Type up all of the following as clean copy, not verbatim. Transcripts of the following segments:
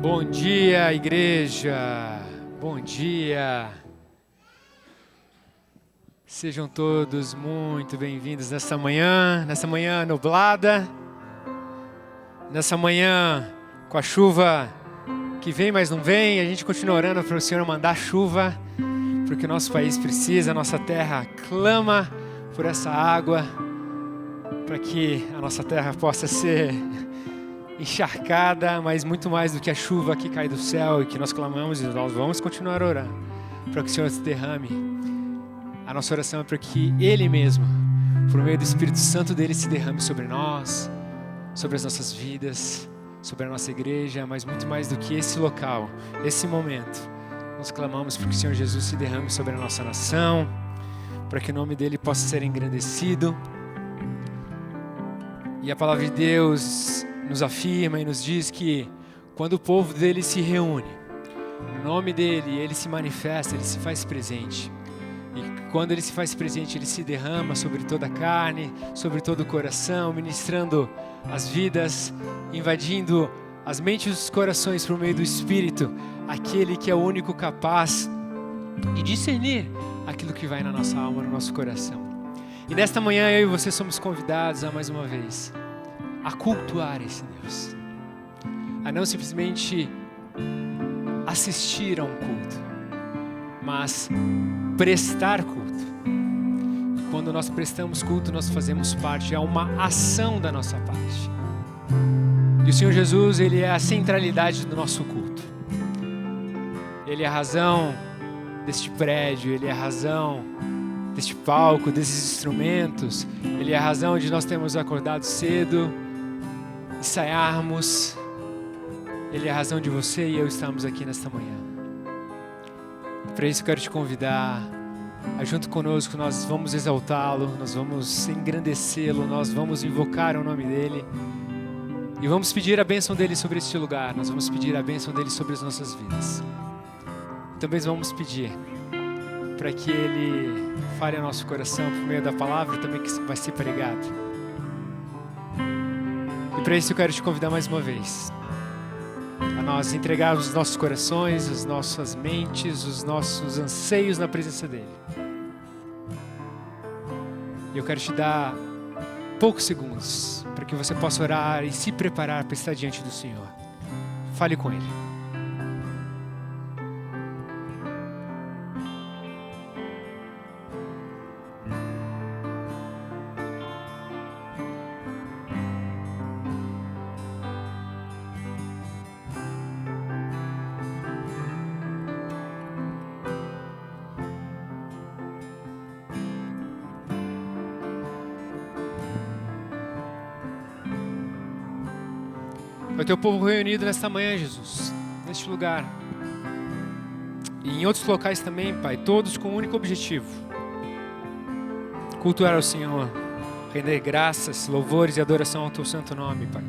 Bom dia, igreja. Bom dia. Sejam todos muito bem-vindos nessa manhã nublada, nessa manhã com a chuva que vem, mas não vem. A gente continua orando para o Senhor mandar chuva, porque o nosso país precisa, a nossa terra clama por essa água, para que a nossa terra possa ser encharcada, mas muito mais do que a chuva que cai do céu e que nós clamamos, e nós vamos continuar orando para que o Senhor se derrame. A nossa oração é para que Ele mesmo, por meio do Espírito Santo dele, se derrame sobre nós, sobre as nossas vidas, sobre a nossa igreja, mas muito mais do que esse local, esse momento. Nós clamamos para que o Senhor Jesus se derrame sobre a nossa nação, para que o nome dele possa ser engrandecido. E a palavra de Deus nos afirma e nos diz que quando o povo dele se reúne, no nome dele, ele se manifesta, ele se faz presente. E quando ele se faz presente, ele se derrama sobre toda a carne, sobre todo o coração, ministrando as vidas, invadindo as mentes e os corações por meio do Espírito, aquele que é o único capaz de discernir aquilo que vai na nossa alma, no nosso coração. E nesta manhã eu e você somos convidados a mais uma vez a cultuar esse Deus, a não simplesmente assistir a um culto, mas prestar culto. E quando nós prestamos culto, nós fazemos parte, é uma ação da nossa parte. E o Senhor Jesus, Ele é a centralidade do nosso culto. Ele é a razão deste prédio, Ele é a razão deste palco, desses instrumentos. Ele é a razão de nós termos acordado cedo, ensaiarmos. Ele é a razão de você e eu estarmos aqui nesta manhã. Para isso eu quero te convidar a junto conosco, nós vamos exaltá-lo, nós vamos engrandecê-lo, nós vamos invocar o nome dele e vamos pedir a bênção dele sobre este lugar, nós vamos pedir a bênção dele sobre as nossas vidas. Também vamos pedir para que ele fale ao nosso coração por meio da palavra também que vai ser pregado. E para isso eu quero te convidar mais uma vez a nós entregarmos os nossos corações, as nossas mentes, os nossos anseios na presença dele. E eu quero te dar poucos segundos para que você possa orar e se preparar para estar diante do Senhor. Fale com ele. É o teu povo reunido nesta manhã, Jesus, neste lugar. E em outros locais também, Pai, todos com um único objetivo: cultuar ao Senhor, render graças, louvores e adoração ao teu santo nome, Pai.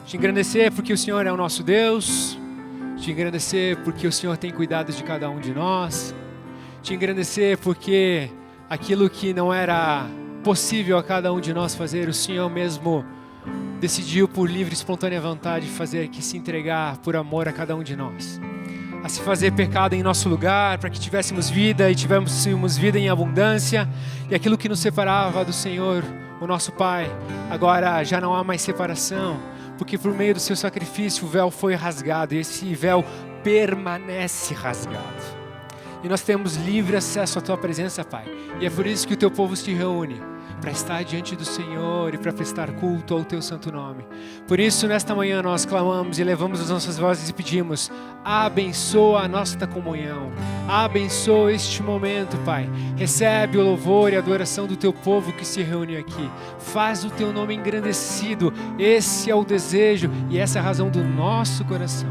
Te engrandecer porque o Senhor é o nosso Deus, te engrandecer porque o Senhor tem cuidado de cada um de nós, te engrandecer porque aquilo que não era possível a cada um de nós fazer, o Senhor mesmo decidiu por livre e espontânea vontade fazer, que se entregar por amor a cada um de nós, a se fazer pecado em nosso lugar, para que tivéssemos vida e tivéssemos vida em abundância. E aquilo que nos separava do Senhor, o nosso Pai, agora já não há mais separação, porque por meio do seu sacrifício o véu foi rasgado, e esse véu permanece rasgado. E nós temos livre acesso à tua presença, Pai. E é por isso que o teu povo se reúne, para estar diante do Senhor e para prestar culto ao teu santo nome. Por isso, nesta manhã nós clamamos e levamos as nossas vozes e pedimos: abençoa a nossa comunhão, abençoa este momento, Pai. Recebe o louvor e a adoração do teu povo que se reúne aqui. Faz o teu nome engrandecido. Esse é o desejo e essa é a razão do nosso coração.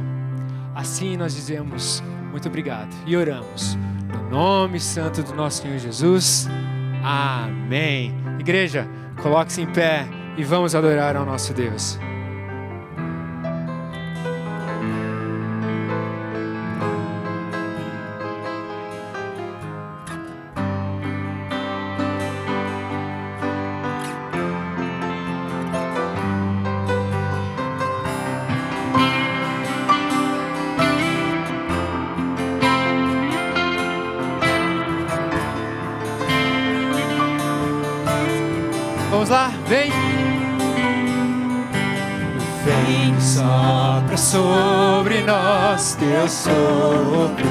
Assim nós dizemos muito obrigado e oramos no nome santo do nosso Senhor Jesus. Amém. Igreja, coloque-se em pé e vamos adorar ao nosso Deus. Vamos lá, vem. Vem, sopra sobre nós teu sopro,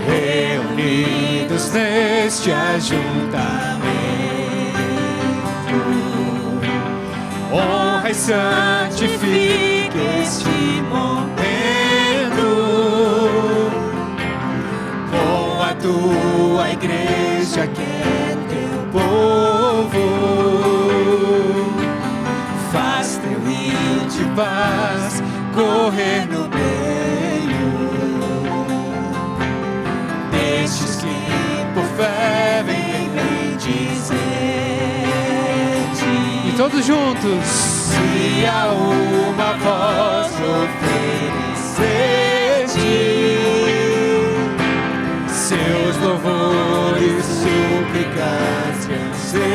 reunidos neste ajuntamento, honra e santifique este momento, com a tua igreja que é teu povo. Faz teu rio de paz correr no meio destes que por fé vem bendizer-te. E todos juntos, se a uma voz oferecer-te seus louvores, súplicas e anseios.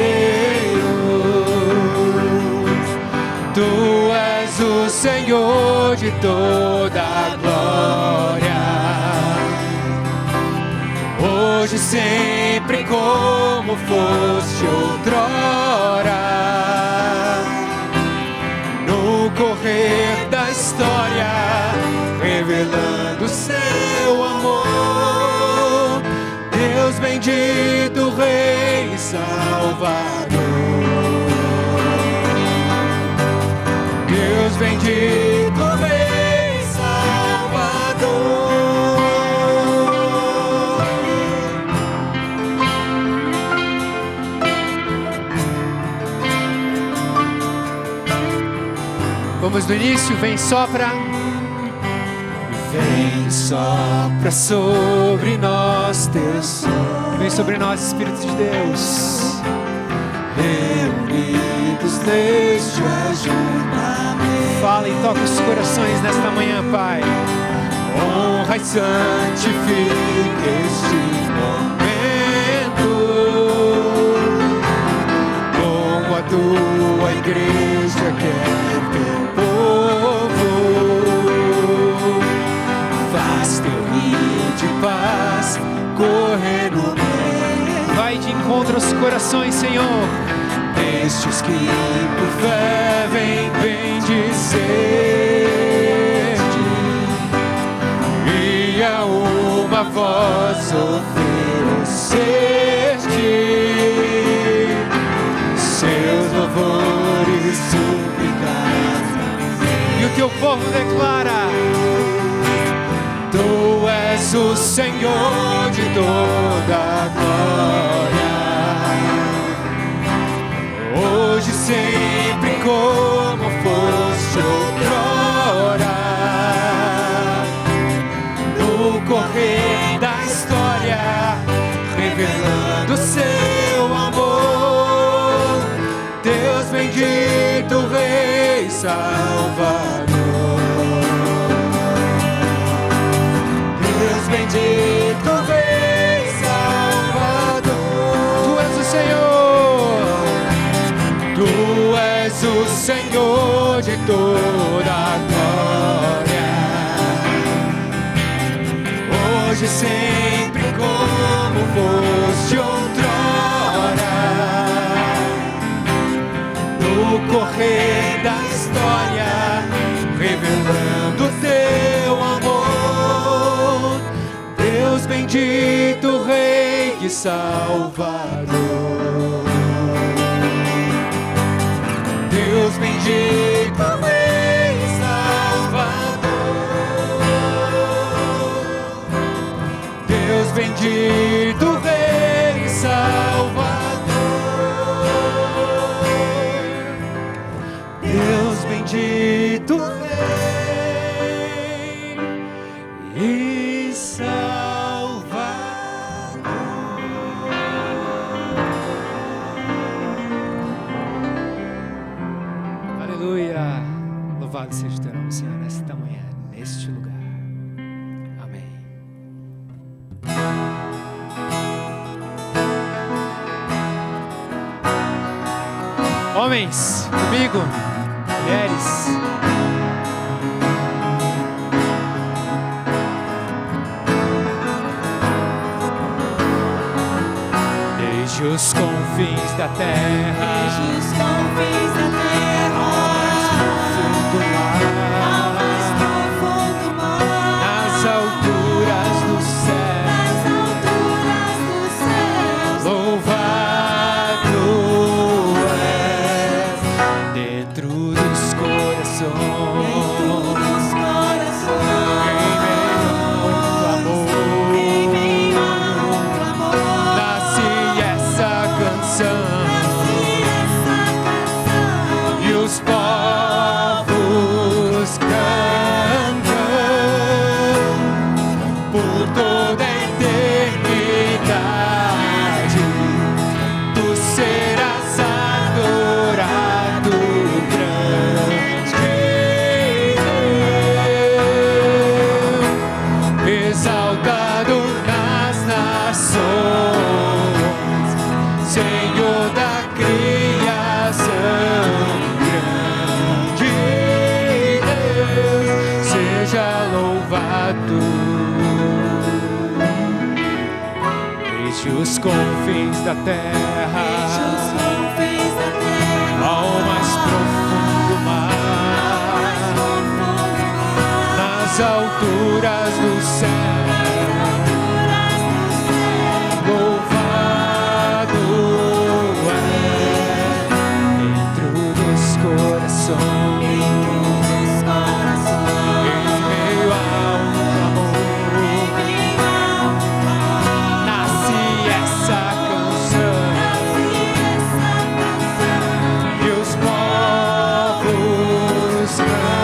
Tu és o Senhor de toda a glória, hoje, sempre, como foste outrora. No correr da história, revelando seu amor, Deus bendito, Rei e Salvador. Deus bendito, Rei e Salvador. Vamos do início, vem, sopra. Vem, sopra sobre nós teu som. Vem sobre nós, Espírito de Deus. Reunidos neste ajuntamento. Fala e toca os corações nesta manhã, Pai. Honra e santifique este momento, com a tua igreja que é teu povo. Faz teu rio de paz correr no meio. Vai de encontro aos corações, Senhor, destes que por fé vem bendizer-te, e a uma voz oferecer-te seus louvores, súplicas. E o teu povo declara: Tu és o Senhor de toda a glória, hoje, sempre, como foste outrora. No correr da história, revelando seu amor, Deus bendito, Rei e Salvador. Deus bendito, Rei e Salvador. Tu és o Senhor, Tu és o Senhor de toda a glória, hoje, sempre, como foste outrora. No correr da história, revelando teu amor, Deus bendito, Rei e Salvador. Deus bendito, Rei e Salvador. Deus bendito, Rei e Salvador. Deus bendito, Rei e Salvador. Aleluia. Louvado seja o teu nome, Senhor, nesta manhã, neste lugar. Amém. Homens, comigo, mulheres. desde os confins da terra, desde os confins da terra, ao mais profundo mar, nas alturas do céu, louvado és dentro dos corações, em meio a muito amor, nasce essa canção, e os povos cantam por toda a eternidade. Tu serás adorado, grande Deus, exaltado nas nações, Senhor da criação. Grande Deus, seja louvado desde os confins da terra, ao mais profundo mar, nas alturas do céu, louvado é dentro dos corações, em meio ao amor, nasce essa canção, e os povos cantam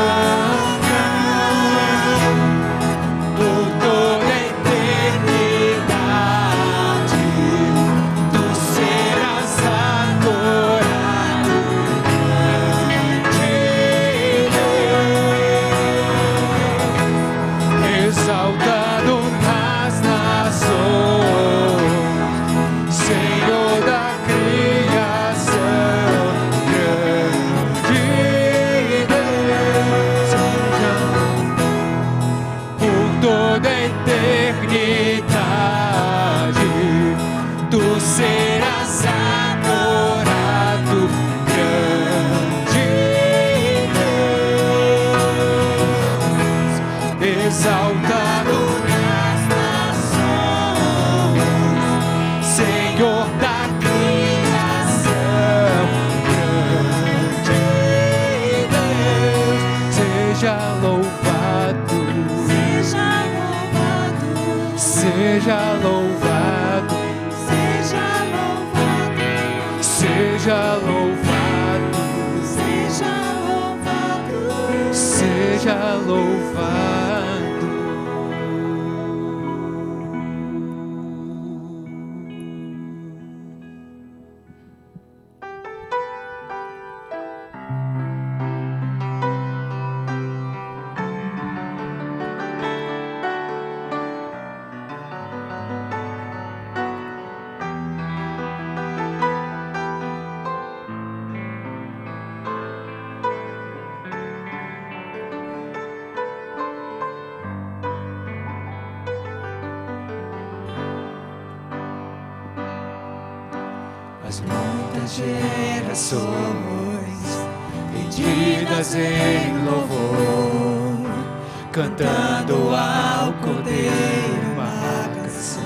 por toda a eternidade. Tu serás adorado, grande Deus, exaltado nas nações, Senhor da criação. Grande Deus, por toda a eternidade, tu serás adorado, grande Deus, exaltado nas nações, Senhor da criação. Grande Deus, seja louvado, seja louvado, seja louvado, seja louvado. As muitas gerações rendidas em louvor, cantando ao Cordeiro uma canção.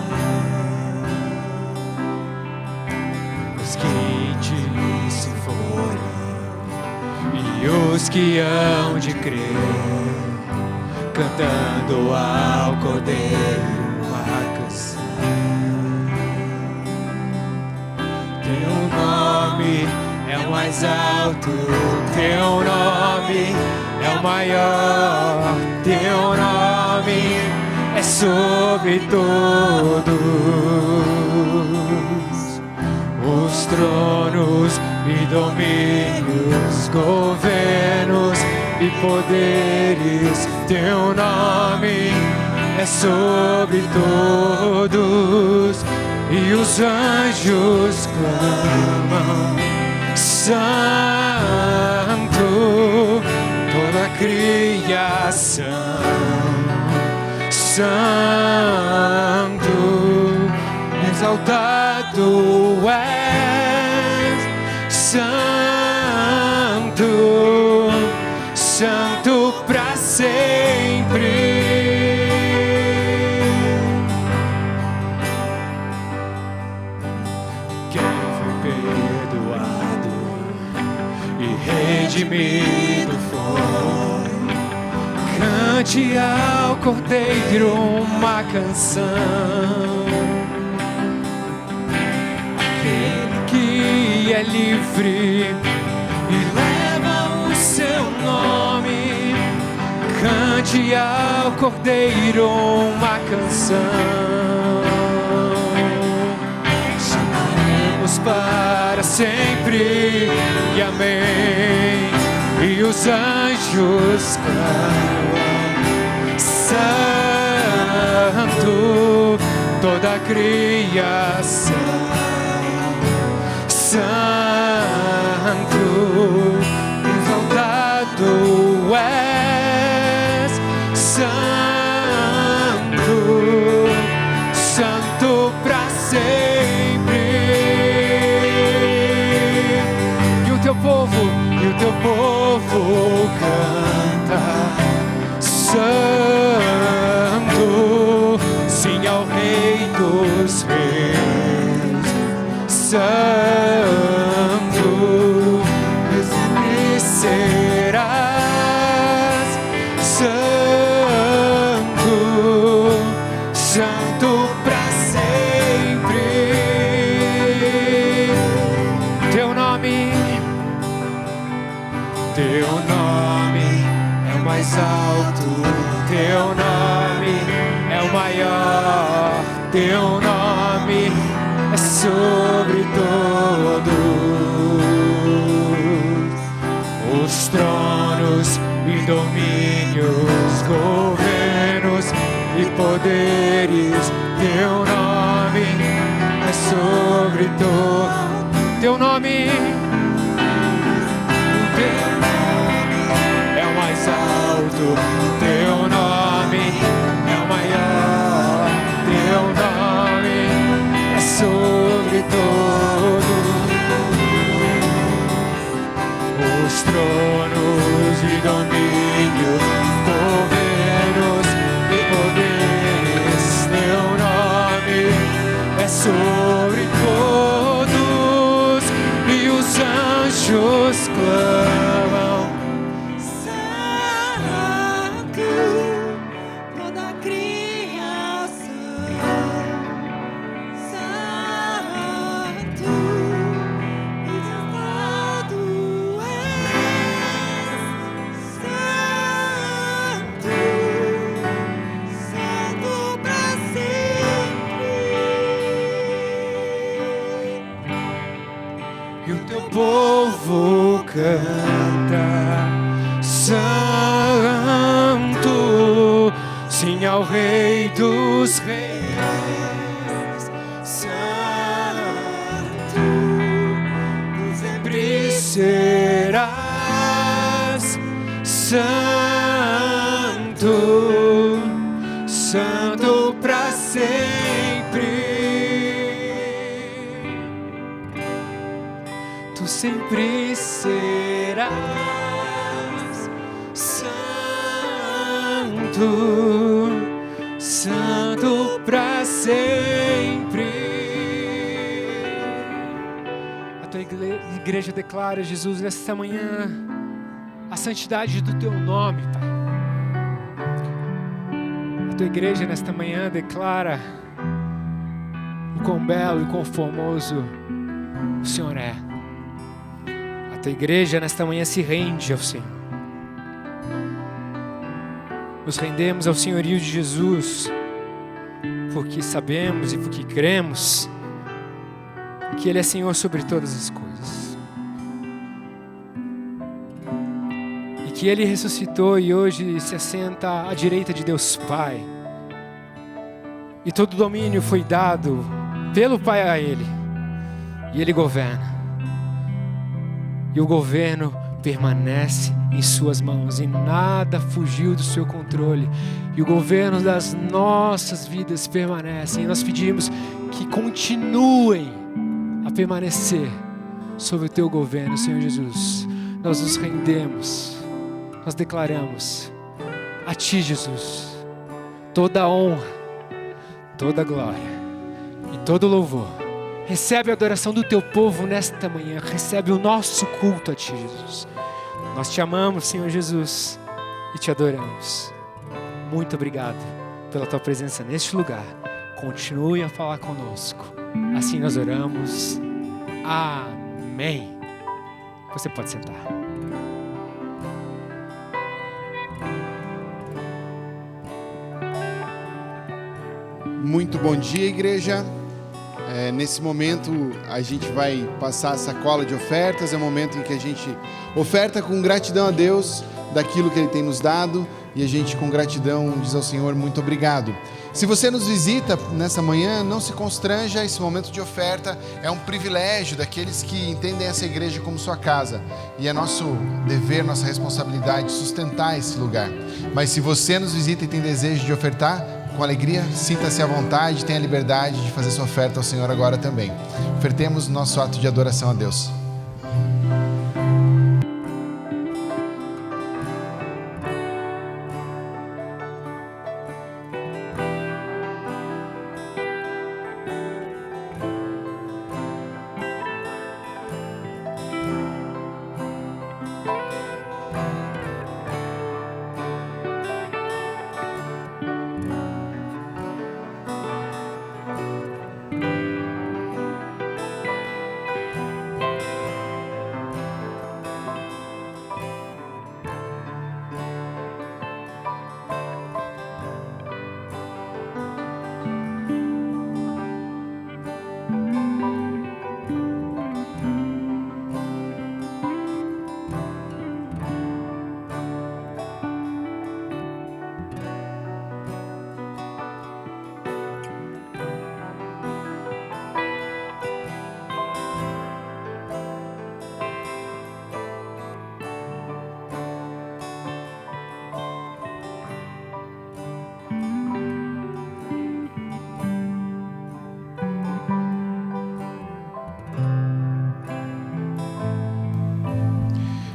Os que te se foram e os que hão de crer, cantando ao Cordeiro uma canção. Teu nome é o mais alto, teu nome é o maior, teu nome é sobre todos os tronos e domínios, governos e poderes. Teu nome é sobre todos, e os anjos clamam: Santo, toda a criação, Santo, exaltado é perdoado e redimido foi. Cante ao Cordeiro uma canção. Aquele que é livre e leva o seu nome. Cante ao Cordeiro uma canção. Chamaremos para sempre e amém. E os anjos clamam, santo, toda a criação, santo, exaltado és, santo, santo pra sempre. E o teu povo canta, santo, sim ao Rei dos Reis, santo, sempre serás, santo, santo pra sempre. Teu nome é o mais alto, teu nome é o maior, teu nome é sobre todos os tronos e domínios, governos e poderes. Teu nome é sobre todos, teu nome é o mais alto, teu nome é o maior, teu nome é sobre todos os tronos e domínios, governos e poderes. Teu nome é sobre todos e os anjos clamam, Santo, toda a criação, santo, exaltado és, santo, santo pra sempre. e o teu povo canta, santo, sim ao Rei dos Reis, santo, tu sempre serás, santo, santo pra sempre. Tu sempre serás, santo, santo pra sempre. A tua igreja declara, Jesus, nesta manhã, a santidade do teu nome, Pai. A tua igreja nesta manhã declara o quão belo e quão formoso o Senhor é. A tua igreja nesta manhã se rende ao Senhor. Nos rendemos ao senhorio de Jesus, porque sabemos e porque cremos que Ele é Senhor sobre todas as coisas. E que Ele ressuscitou e hoje se assenta à direita de Deus Pai. E todo domínio foi dado pelo Pai a Ele. E Ele governa. E o governo permanece em suas mãos e nada fugiu do seu controle. E o governo das nossas vidas permanece. E nós pedimos que continuem a permanecer sobre o teu governo, Senhor Jesus. Nós nos rendemos, nós declaramos a Ti, Jesus, toda a honra, toda a glória e todo o louvor Recebe a adoração do teu povo nesta manhã. Recebe o nosso culto a ti, Jesus. Nós te amamos, Senhor Jesus, e te adoramos. Muito obrigado pela tua presença neste lugar. Continue a falar conosco. Assim nós oramos. Amém. Você pode sentar. Muito bom dia, igreja. Nesse momento a gente vai passar a sacola de ofertas. É o momento em que a gente oferta com gratidão a Deus daquilo que Ele tem nos dado, e a gente com gratidão diz ao Senhor muito obrigado. Se você nos visita nessa manhã, não se constranja. Esse momento de oferta é um privilégio daqueles que entendem essa igreja como sua casa, e é nosso dever, nossa responsabilidade sustentar esse lugar. Mas se você nos visita e tem desejo de ofertar, com alegria, sinta-se à vontade, tenha a liberdade de fazer sua oferta ao Senhor agora também. Ofertemos nosso ato de adoração a Deus.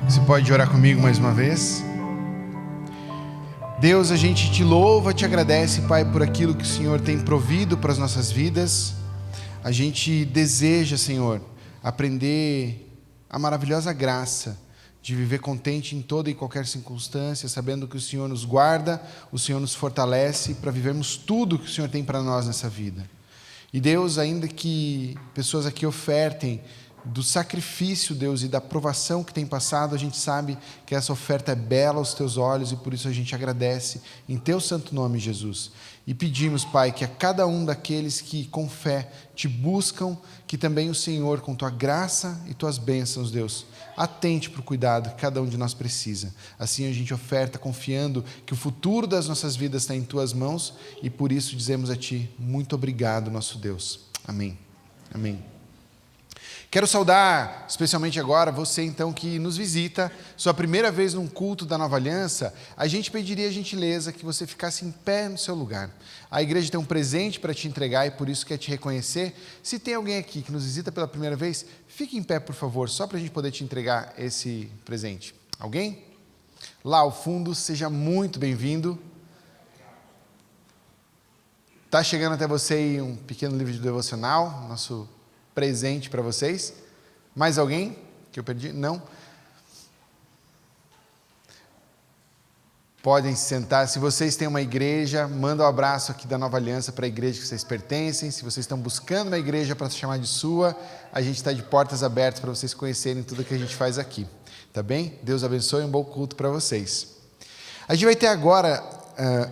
Você pode orar comigo mais uma vez? Deus, a gente te louva, te agradece, Pai, por aquilo que o Senhor tem provido para as nossas vidas. A gente deseja, Senhor, aprender a maravilhosa graça de viver contente em toda e qualquer circunstância, sabendo que o Senhor nos guarda, o Senhor nos fortalece para vivermos tudo que o Senhor tem para nós nessa vida. E Deus, ainda que pessoas aqui ofertem do sacrifício, Deus, e da provação que tem passado, a gente sabe que essa oferta é bela aos teus olhos, e por isso a gente agradece em teu santo nome, Jesus. E pedimos, Pai, que a cada um daqueles que com fé te buscam, que também o Senhor, com tua graça e tuas bênçãos, Deus, atente para o cuidado que cada um de nós precisa. Assim a gente oferta confiando que o futuro das nossas vidas está em tuas mãos, e por isso dizemos a ti, muito obrigado, nosso Deus. Amém. Amém. Quero saudar, especialmente agora, você então que nos visita, sua primeira vez num culto da Nova Aliança. A gente pediria a gentileza que você ficasse em pé no seu lugar. A igreja tem um presente para te entregar e por isso quer te reconhecer. Se tem alguém aqui que nos visita pela primeira vez, fique em pé, por favor, só para a gente poder te entregar esse presente. Alguém? Lá ao fundo, seja muito bem-vindo. Está chegando até você aí um pequeno livro de devocional, nosso presente para vocês. Mais alguém que eu perdi? Não? Podem se sentar. Se vocês têm uma igreja, manda um abraço aqui da Nova Aliança para a igreja que vocês pertencem. Se vocês estão buscando uma igreja para se chamar de sua, a gente está de portas abertas para vocês conhecerem tudo que a gente faz aqui. Tá bem? Deus abençoe e um bom culto para vocês. A gente vai ter agora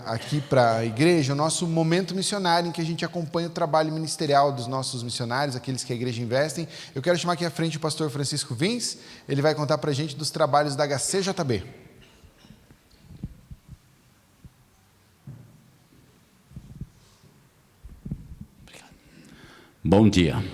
aqui para a igreja o nosso momento missionário, em que a gente acompanha o trabalho ministerial dos nossos missionários, aqueles que a igreja investem. Eu quero chamar aqui à frente o pastor Francisco Vins. Ele vai contar para a gente dos trabalhos da HCJB. Bom dia.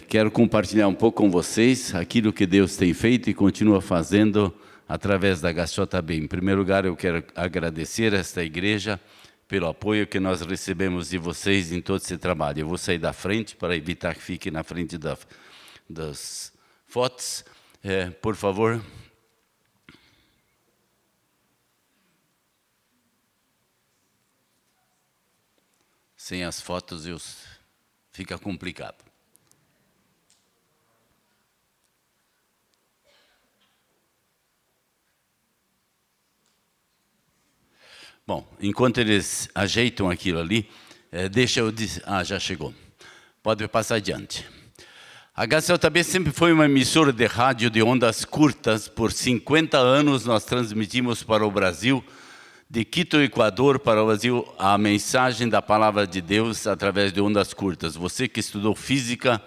Quero compartilhar um pouco com vocês aquilo que Deus tem feito e continua fazendo através da HCJB. Em primeiro lugar, eu quero agradecer a esta igreja pelo apoio que nós recebemos de vocês em todo esse trabalho. Eu vou sair da frente para evitar que fique na frente das fotos. Por favor. Sem as fotos e os fica complicado. Bom, enquanto eles ajeitam aquilo ali, deixa eu dizer... já chegou. Pode passar adiante. A HCJB sempre foi uma emissora de rádio de ondas curtas. Por 50 anos nós transmitimos para o Brasil, de Quito, Equador, para o Brasil, a mensagem da Palavra de Deus através de ondas curtas. Você que estudou física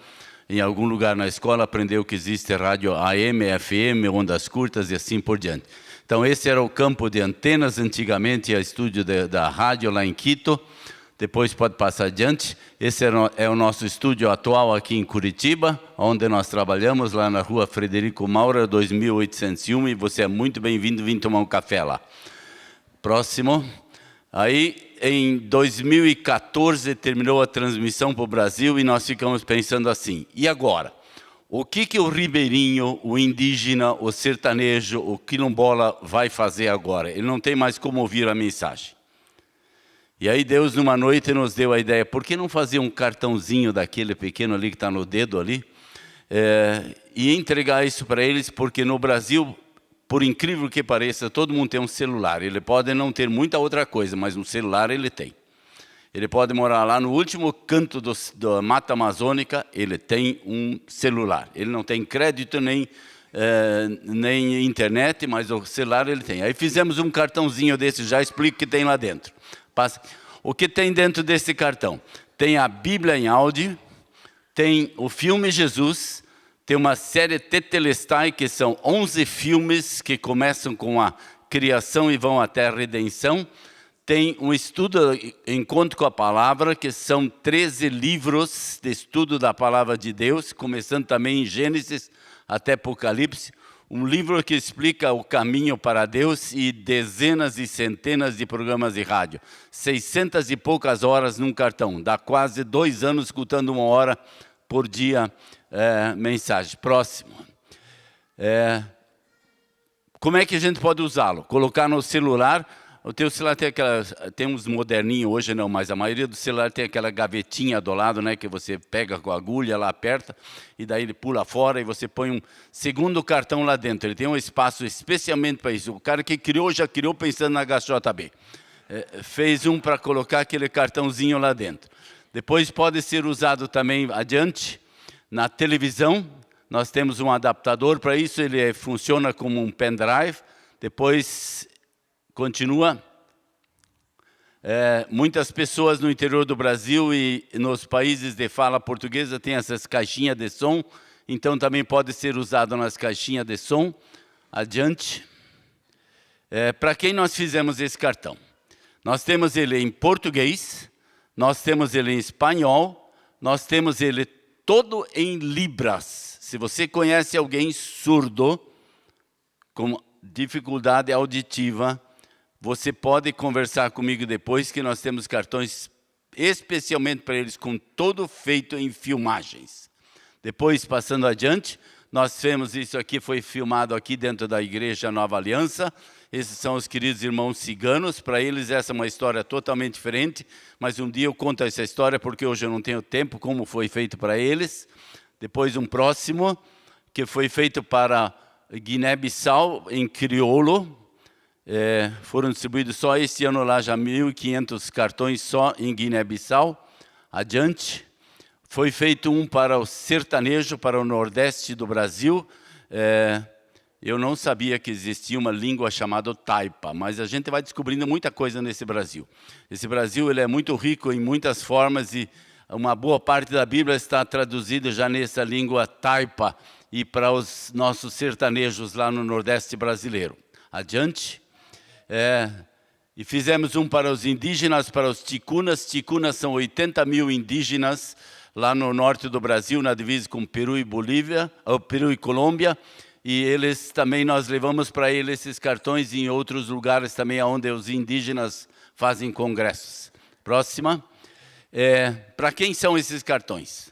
em algum lugar na escola, aprendeu que existe rádio AM, FM, ondas curtas e assim por diante. Então esse era o campo de antenas, antigamente, a estúdio da rádio lá em Quito. Depois pode passar adiante. Esse é o nosso estúdio atual aqui em Curitiba, onde nós trabalhamos, lá na rua Frederico Maura, 2801, e você é muito bem-vindo, vim tomar um café lá. Próximo. Aí, em 2014, terminou a transmissão para o Brasil e nós ficamos pensando assim, e agora? O que o ribeirinho, o indígena, o sertanejo, o quilombola vai fazer agora? Ele não tem mais como ouvir a mensagem. E aí Deus, numa noite, nos deu a ideia, por que não fazer um cartãozinho daquele pequeno ali que está no dedo ali, e entregar isso para eles, porque no Brasil, por incrível que pareça, todo mundo tem um celular. Ele pode não ter muita outra coisa, mas um celular ele tem. Ele pode morar lá no último canto da Mata Amazônica, ele tem um celular. Ele não tem crédito nem internet, mas o celular ele tem. Aí fizemos um cartãozinho desse, já explico o que tem lá dentro. O que tem dentro desse cartão? Tem a Bíblia em áudio, tem o filme Jesus, tem uma série Tetelestai, que são 11 filmes que começam com a criação e vão até a redenção. Tem um estudo, Encontro com a Palavra, que são 13 livros de estudo da Palavra de Deus, começando também em Gênesis até Apocalipse. Um livro que explica o caminho para Deus e dezenas e centenas de programas de rádio. 600 e poucas horas num cartão. Dá quase 2 anos escutando 1 hora por dia mensagem. Próximo. Como é que a gente pode usá-lo? Colocar no celular. O teu celular tem uns moderninhos hoje, não, mas a maioria do celular tem aquela gavetinha do lado, né, que você pega com a agulha, lá aperta, e daí ele pula fora e você põe um segundo cartão lá dentro. Ele tem um espaço especialmente para isso. O cara que criou, já criou pensando na HJB. Fez um para colocar aquele cartãozinho lá dentro. Depois pode ser usado também adiante, na televisão. Nós temos um adaptador para isso, ele funciona como um pendrive. Depois... Continua. Muitas pessoas no interior do Brasil e nos países de fala portuguesa têm essas caixinhas de som, então também pode ser usado nas caixinhas de som. Adiante. Para quem nós fizemos esse cartão? Nós temos ele em português, nós temos ele em espanhol, nós temos ele todo em libras. Se você conhece alguém surdo, com dificuldade auditiva, você pode conversar comigo depois, que nós temos cartões especialmente para eles, com todo feito em filmagens. Depois, passando adiante, nós temos isso aqui, foi filmado aqui dentro da Igreja Nova Aliança. Esses são os queridos irmãos ciganos. Para eles essa é uma história totalmente diferente, mas um dia eu conto essa história, porque hoje eu não tenho tempo, como foi feito para eles. Depois um próximo, que foi feito para Guiné-Bissau, em crioulo. Foram distribuídos só este ano lá já 1.500 cartões só em Guiné-Bissau. Adiante. Foi feito um para o sertanejo, para o nordeste do Brasil. Eu não sabia que existia uma língua chamada taipa, mas a gente vai descobrindo muita coisa nesse Brasil. Esse Brasil ele é muito rico em muitas formas e uma boa parte da Bíblia está traduzida já nessa língua taipa e para os nossos sertanejos lá no nordeste brasileiro. Adiante. E fizemos um para os indígenas, para os ticunas. Ticunas são 80 mil indígenas lá no norte do Brasil, na divisa com Peru e Bolívia, ou Peru e Colômbia. E eles também, nós levamos para eles esses cartões em outros lugares também, onde os indígenas fazem congressos. Próxima. Para quem são esses cartões?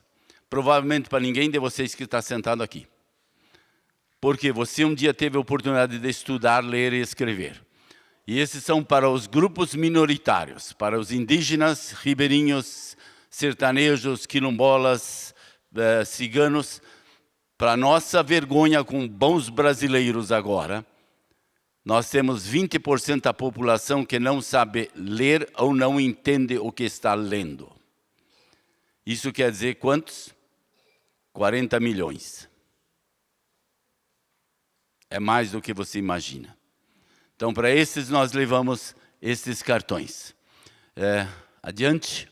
Provavelmente para ninguém de vocês que está sentado aqui. Porque você um dia teve a oportunidade de estudar, ler e escrever. E esses são para os grupos minoritários, para os indígenas, ribeirinhos, sertanejos, quilombolas, ciganos. Para nossa vergonha, com bons brasileiros agora, nós temos 20% da população que não sabe ler ou não entende o que está lendo. Isso quer dizer quantos? 40 milhões. É mais do que você imagina. Então, para esses, nós levamos esses cartões. Adiante.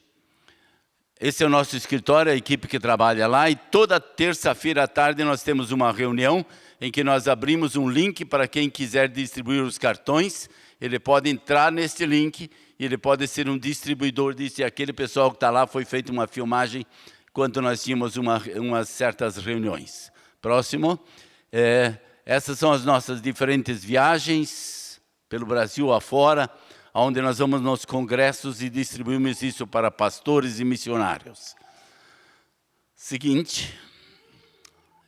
Esse é o nosso escritório, a equipe que trabalha lá, e toda terça-feira à tarde nós temos uma reunião em que nós abrimos um link para quem quiser distribuir os cartões. Ele pode entrar nesse link e ele pode ser um distribuidor disso. E aquele pessoal que está lá foi feita uma filmagem quando nós tínhamos umas certas reuniões. Próximo. Essas são as nossas diferentes viagens pelo Brasil afora, onde nós vamos nos congressos e distribuímos isso para pastores e missionários. Seguinte,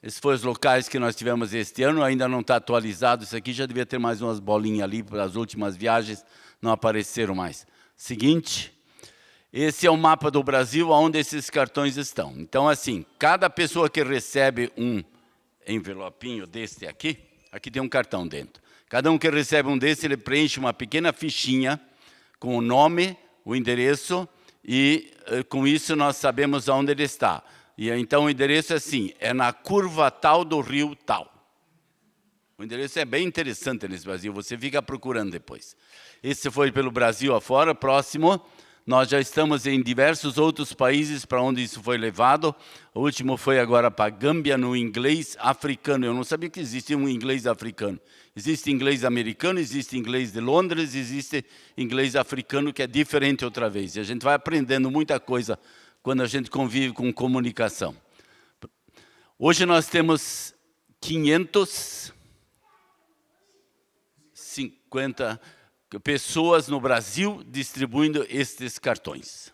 esses foram os locais que nós tivemos este ano, ainda não está atualizado, isso aqui já devia ter mais umas bolinhas ali, para as últimas viagens não apareceram mais. Seguinte, esse é o mapa do Brasil, onde esses cartões estão. Então, assim, cada pessoa que recebe um envelopinho deste aqui tem um cartão dentro. Cada um que recebe um desse, ele preenche uma pequena fichinha com o nome, o endereço, e com isso nós sabemos onde ele está. E então o endereço é assim, é na curva tal do rio tal. O endereço é bem interessante nesse Brasil, você fica procurando depois. Esse foi pelo Brasil afora. Próximo, nós já estamos em diversos outros países para onde isso foi levado. O último foi agora para Gâmbia, no inglês africano. Eu não sabia que existia um inglês africano. Existe inglês americano, existe inglês de Londres, existe inglês africano, que é diferente outra vez. E a gente vai aprendendo muita coisa quando a gente convive com comunicação. Hoje nós temos 550 pessoas no Brasil distribuindo estes cartões.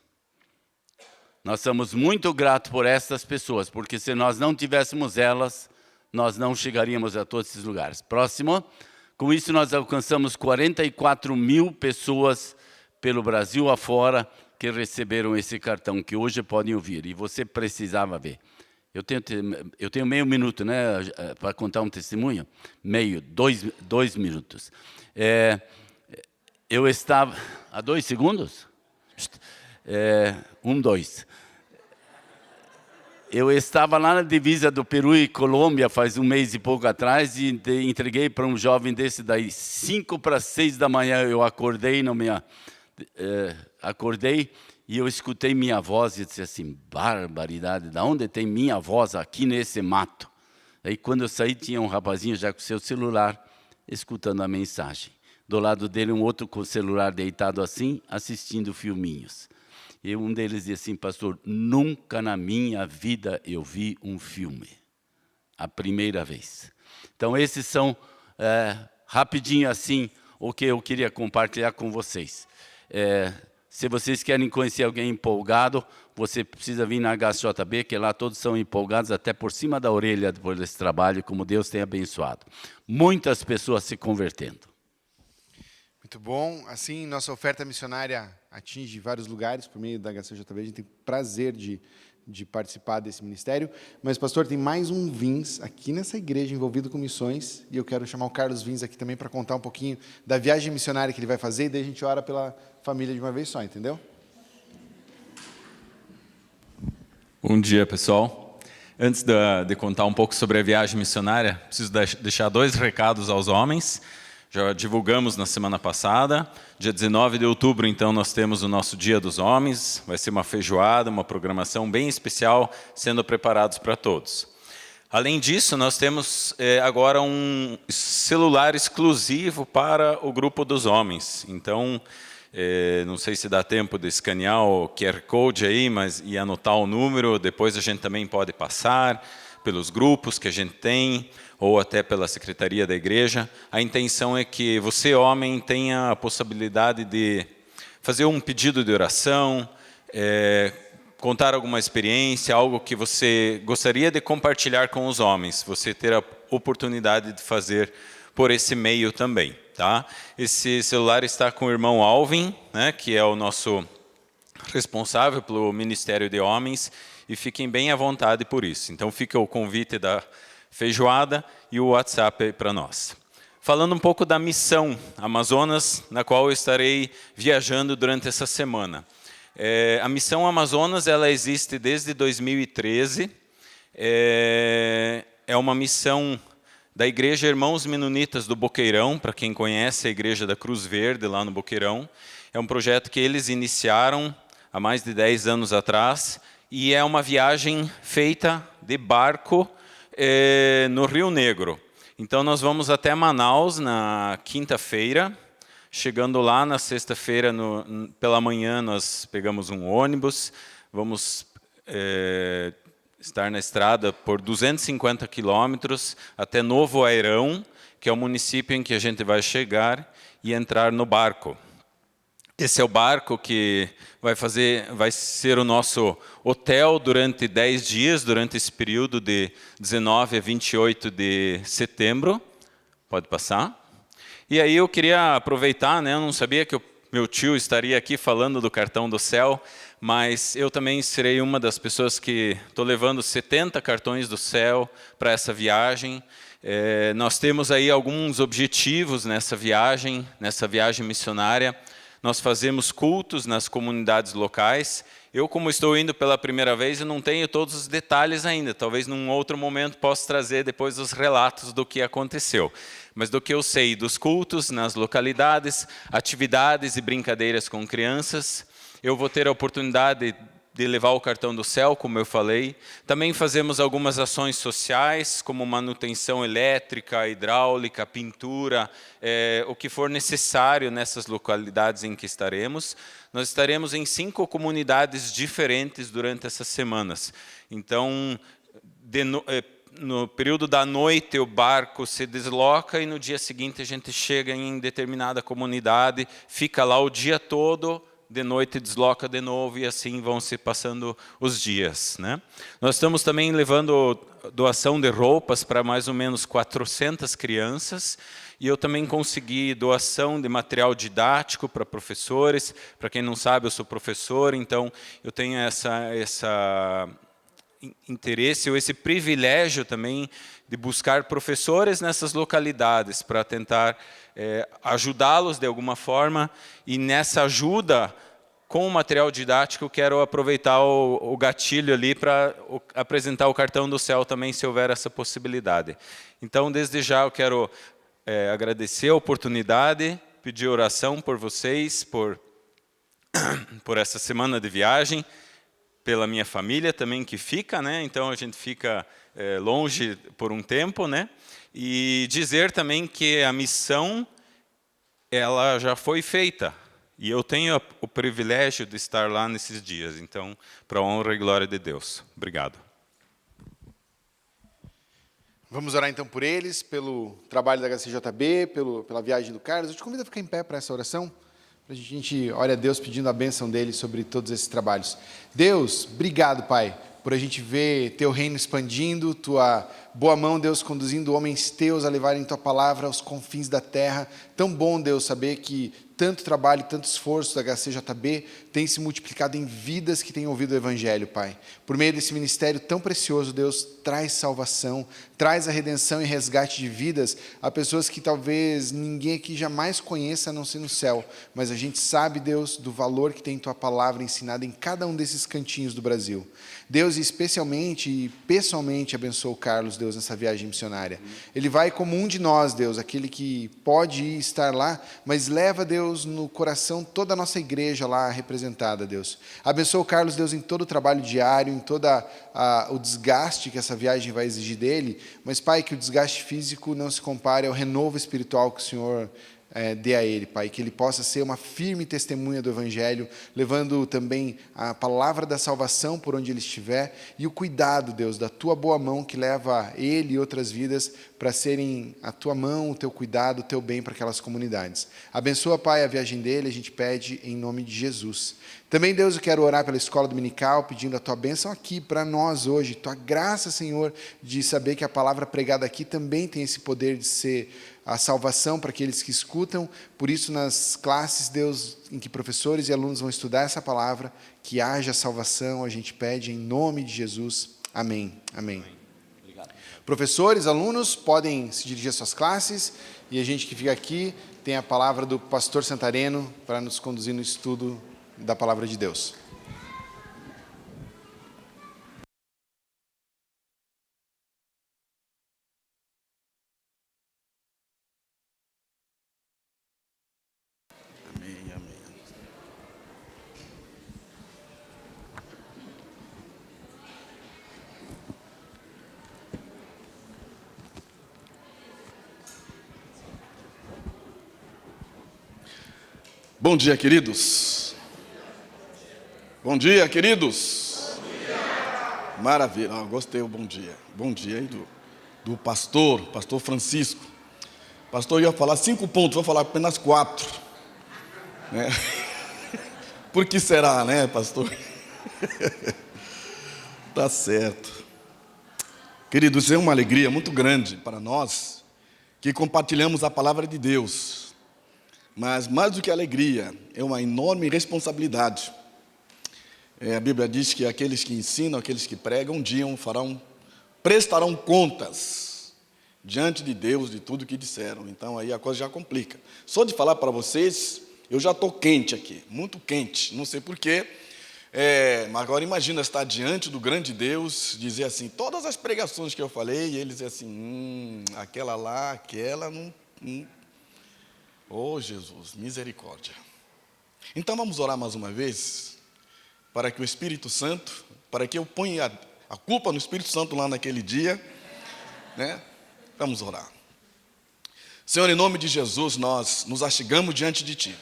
Nós somos muito gratos por essas pessoas, porque se nós não tivéssemos elas, nós não chegaríamos a todos esses lugares. Próximo. Com isso, nós alcançamos 44 mil pessoas pelo Brasil afora que receberam esse cartão, que hoje podem ouvir. E você precisava ver. Eu tenho meio minuto, né, para contar um testemunho. Dois minutos. Eu estava... Há 2 segundos? 2. Eu estava lá na divisa do Peru e Colômbia faz 1 mês e pouco atrás e entreguei para um jovem desse daí. 5 para 6 da manhã eu acordei, acordei e eu escutei minha voz e disse assim, barbaridade, da onde tem minha voz aqui nesse mato? Aí quando eu saí tinha um rapazinho já com seu celular escutando a mensagem. Do lado dele um outro com o celular deitado assim, assistindo filminhos. E um deles disse assim, pastor, nunca na minha vida eu vi um filme. A primeira vez. Então esses são, rapidinho assim, o que eu queria compartilhar com vocês. Se vocês querem conhecer alguém empolgado, você precisa vir na HJB, que lá todos são empolgados até por cima da orelha depois desse trabalho, como Deus tem abençoado. Muitas pessoas se convertendo. Muito bom. Assim, nossa oferta missionária atinge vários lugares por meio da HCJB. A gente tem prazer de participar desse ministério. Mas, pastor, tem mais um Vins aqui nessa igreja envolvido com missões. E eu quero chamar o Carlos Vins aqui também para contar um pouquinho da viagem missionária que ele vai fazer. E daí a gente ora pela família de uma vez só, entendeu? Bom dia, pessoal. Antes de contar um pouco sobre a viagem missionária, preciso deixar 2 recados aos homens. Já divulgamos na semana passada. Dia 19 de outubro, então, nós temos o nosso Dia dos Homens. Vai ser uma feijoada, uma programação bem especial, sendo preparados para todos. Além disso, nós temos agora um celular exclusivo para o grupo dos homens. Então, não sei se dá tempo de escanear o QR Code aí, e anotar o número. Depois a gente também pode passar pelos grupos que a gente tem, ou até pela secretaria da igreja. A intenção é que você, homem, tenha a possibilidade de fazer um pedido de oração, contar alguma experiência, algo que você gostaria de compartilhar com os homens. Você ter a oportunidade de fazer por esse meio também. Tá? Esse celular está com o irmão Alvin, né, que é o nosso responsável pelo Ministério de Homens, e fiquem bem à vontade por isso. Então fica o convite da feijoada e o WhatsApp para nós. Falando um pouco da missão Amazonas, na qual eu estarei viajando durante essa semana. A missão Amazonas, ela existe desde 2013. É uma missão da Igreja Irmãos Menonitas do Boqueirão, para quem conhece a Igreja da Cruz Verde, lá no Boqueirão. É um projeto que eles iniciaram há mais de 10 anos atrás, e é uma viagem feita de barco no Rio Negro. Então, nós vamos até Manaus na quinta-feira. Chegando lá, na sexta-feira, pela manhã, nós pegamos um ônibus. Vamos estar na estrada por 250 quilômetros até Novo Airão, que é o município em que a gente vai chegar e entrar no barco. Esse é o barco que vai ser o nosso hotel durante 10 dias, durante esse período de 19 a 28 de setembro. Pode passar. E aí eu queria aproveitar, né? Eu não sabia que o meu tio estaria aqui falando do cartão do céu, mas eu também serei uma das pessoas que estou levando 70 cartões do céu para essa viagem. Nós temos aí alguns objetivos nessa viagem missionária. Nós fazemos cultos nas comunidades locais. Eu, como estou indo pela primeira vez, eu não tenho todos os detalhes ainda. Talvez num outro momento possa trazer depois os relatos do que aconteceu. Mas do que eu sei dos cultos nas localidades, atividades e brincadeiras com crianças, eu vou ter a oportunidade de levar o cartão do céu, como eu falei. Também fazemos algumas ações sociais, como manutenção elétrica, hidráulica, pintura, o que for necessário nessas localidades em que estaremos. Nós estaremos em 5 comunidades diferentes durante essas semanas. Então, no período da noite, o barco se desloca e no dia seguinte a gente chega em determinada comunidade, fica lá o dia todo, de noite desloca de novo e assim vão se passando os dias, né? Nós estamos também levando doação de roupas para mais ou menos 400 crianças, e eu também consegui doação de material didático para professores. Para quem não sabe, eu sou professor, então eu tenho essa interesse ou esse privilégio também de buscar professores nessas localidades para tentar ajudá-los de alguma forma. E nessa ajuda com o material didático, eu quero aproveitar o gatilho ali para apresentar o cartão do céu também, se houver essa possibilidade. Então, desde já, eu quero agradecer a oportunidade, pedir oração por vocês, por essa semana de viagem, pela minha família também que fica, né? Então a gente fica longe por um tempo, né? E dizer também que a missão ela já foi feita e eu tenho o privilégio de estar lá nesses dias. Então, para a honra e glória de Deus. Obrigado. Vamos orar então por eles, pelo trabalho da HCJB, pela viagem do Carlos. Eu te convido a ficar em pé para essa oração. A gente ore a Deus pedindo a bênção dele sobre todos esses trabalhos. Deus, obrigado, Pai, por a gente ver teu reino expandindo, tua boa mão, Deus, conduzindo homens teus a levarem tua palavra aos confins da terra. Tão bom, Deus, saber que tanto trabalho, tanto esforço da HCJB tem se multiplicado em vidas que têm ouvido o Evangelho, Pai. Por meio desse ministério tão precioso, Deus, traz salvação, traz a redenção e resgate de vidas a pessoas que talvez ninguém aqui jamais conheça, a não ser no céu. Mas a gente sabe, Deus, do valor que tem tua palavra ensinada em cada um desses cantinhos do Brasil. Deus, especialmente e pessoalmente abençoa o Carlos, Deus, nessa viagem missionária. Ele vai como um de nós, Deus, aquele que pode ir estar lá, mas leva, Deus, no coração toda a nossa igreja lá representada, Deus. Abençoa o Carlos, Deus, em todo o trabalho diário, em todo o desgaste que essa viagem vai exigir dele, mas, Pai, que o desgaste físico não se compare ao renovo espiritual que o Senhor dê a ele, Pai, que ele possa ser uma firme testemunha do Evangelho, levando também a palavra da salvação por onde ele estiver, e o cuidado, Deus, da tua boa mão que leva ele e outras vidas para serem a tua mão, o teu cuidado, o teu bem para aquelas comunidades. Abençoa, Pai, a viagem dele, a gente pede em nome de Jesus. Também, Deus, eu quero orar pela escola dominical, pedindo a Tua bênção aqui para nós hoje. Tua graça, Senhor, de saber que a palavra pregada aqui também tem esse poder de ser a salvação para aqueles que escutam. Por isso, nas classes, Deus, em que professores e alunos vão estudar essa palavra, que haja salvação, a gente pede em nome de Jesus. Amém. Amém. Obrigado. Professores, alunos, podem se dirigir às suas classes, e a gente que fica aqui tem a palavra do pastor Santareno para nos conduzir no estudo da palavra de Deus. Amém, amém. Bom dia, queridos. Bom dia, queridos. Bom dia. Maravilha. Gostei do bom dia. Bom dia aí do pastor Francisco. Pastor ia falar 5 pontos, vou falar apenas 4. Né? Por que será, né, pastor? Tá certo. Queridos, é uma alegria muito grande para nós que compartilhamos a palavra de Deus. Mas mais do que alegria, é uma enorme responsabilidade. A Bíblia diz que aqueles que ensinam, aqueles que pregam, um dia prestarão contas diante de Deus de tudo que disseram. Então aí a coisa já complica. Só de falar para vocês, eu já estou quente aqui, muito quente, não sei porquê. Mas agora imagina estar diante do grande Deus, dizer assim, todas as pregações que eu falei, e ele dizer assim, aquela lá, aquela, não. Oh Jesus, misericórdia. Então vamos orar mais uma vez, para que o Espírito Santo, para que eu ponha a culpa no Espírito Santo lá naquele dia, né? Vamos orar. Senhor, em nome de Jesus, nós nos achegamos diante de Ti.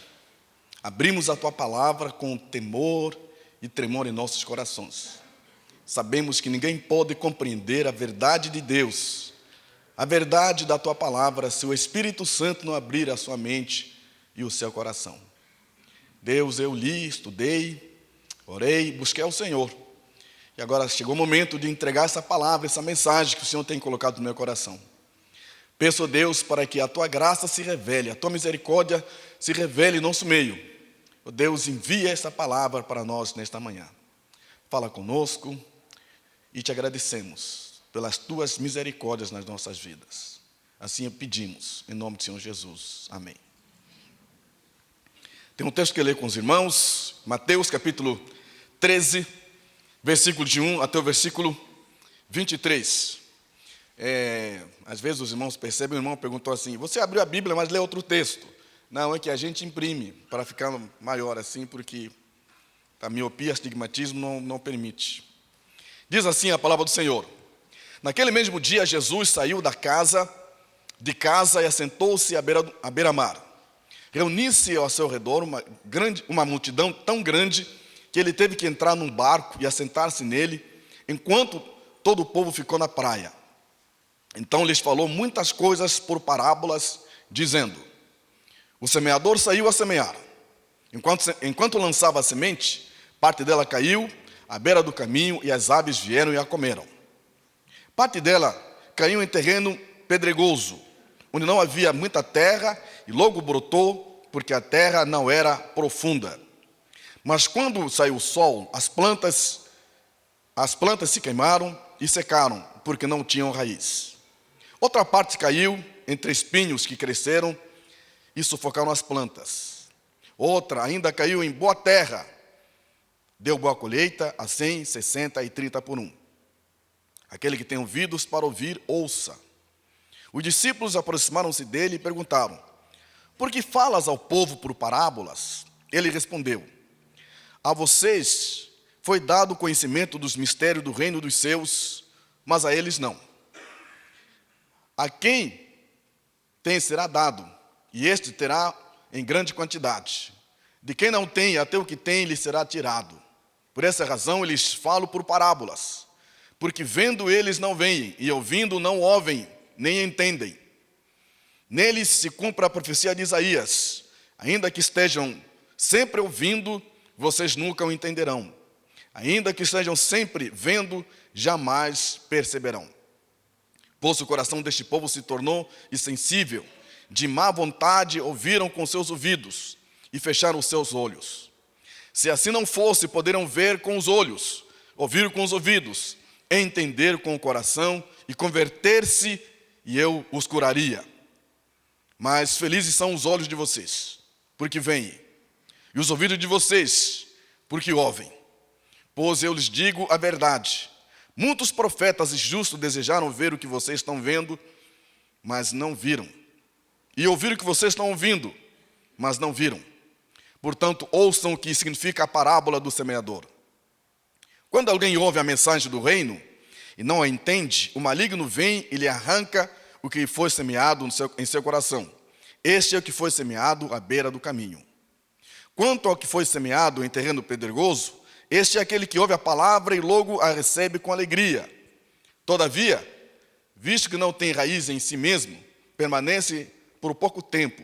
Abrimos a Tua palavra com temor e tremor em nossos corações. Sabemos que ninguém pode compreender a verdade de Deus, a verdade da Tua palavra, se o Espírito Santo não abrir a sua mente e o seu coração. Deus, eu li, estudei, orei, busquei ao Senhor. E agora chegou o momento de entregar essa palavra, essa mensagem que o Senhor tem colocado no meu coração. Peço a Deus para que a Tua graça se revele, a Tua misericórdia se revele em nosso meio. Oh Deus, envia essa palavra para nós nesta manhã. Fala conosco e Te agradecemos pelas Tuas misericórdias nas nossas vidas. Assim pedimos, em nome do Senhor Jesus. Amém. Tem um texto que eu leio com os irmãos, Mateus capítulo 13, versículo de 1 até o versículo 23. Às vezes os irmãos percebem, o irmão perguntou assim, você abriu a Bíblia, mas lê outro texto. Não, é que a gente imprime para ficar maior assim, porque a miopia, astigmatismo não permite. Diz assim a palavra do Senhor. Naquele mesmo dia, Jesus saiu de casa e assentou-se à beira-mar. Reuniu-se ao seu redor uma multidão tão grande que ele teve que entrar num barco e assentar-se nele, enquanto todo o povo ficou na praia. Então lhes falou muitas coisas por parábolas, dizendo, o semeador saiu a semear. Enquanto lançava a semente, parte dela caiu à beira do caminho e as aves vieram e a comeram. Parte dela caiu em terreno pedregoso, onde não havia muita terra, e logo brotou, porque a terra não era profunda. Mas quando saiu o sol, as plantas se queimaram e secaram, porque não tinham raiz. Outra parte caiu entre espinhos que cresceram e sufocaram as plantas. Outra ainda caiu em boa terra, deu boa colheita a 100, 60 e 30 por 1. Aquele que tem ouvidos para ouvir, ouça. Os discípulos aproximaram-se dele e perguntaram, por que falas ao povo por parábolas? Ele respondeu, a vocês foi dado o conhecimento dos mistérios do reino dos céus, mas a eles não. A quem tem será dado, e este terá em grande quantidade. De quem não tem, até o que tem lhe será tirado. Por essa razão, eu lhes falo por parábolas, porque vendo eles não veem, e ouvindo não ouvem, nem entendem. Neles se cumpre a profecia de Isaías, ainda que estejam sempre ouvindo, vocês nunca o entenderão. Ainda que estejam sempre vendo, jamais perceberão. Pois o coração deste povo se tornou insensível, de má vontade ouviram com seus ouvidos e fecharam os seus olhos. Se assim não fosse, poderiam ver com os olhos, ouvir com os ouvidos, entender com o coração e converter-se, e eu os curaria. Mas felizes são os olhos de vocês, porque veem, e os ouvidos de vocês, porque ouvem. Pois eu lhes digo a verdade, muitos profetas e justos desejaram ver o que vocês estão vendo, mas não viram. E ouviram o que vocês estão ouvindo, mas não viram. Portanto, ouçam o que significa a parábola do semeador. Quando alguém ouve a mensagem do reino e não a entende, o maligno vem e lhe arranca o que foi semeado em seu coração. Este é o que foi semeado à beira do caminho. Quanto ao que foi semeado em terreno pedregoso, este é aquele que ouve a palavra e logo a recebe com alegria. Todavia, visto que não tem raiz em si mesmo, permanece por pouco tempo.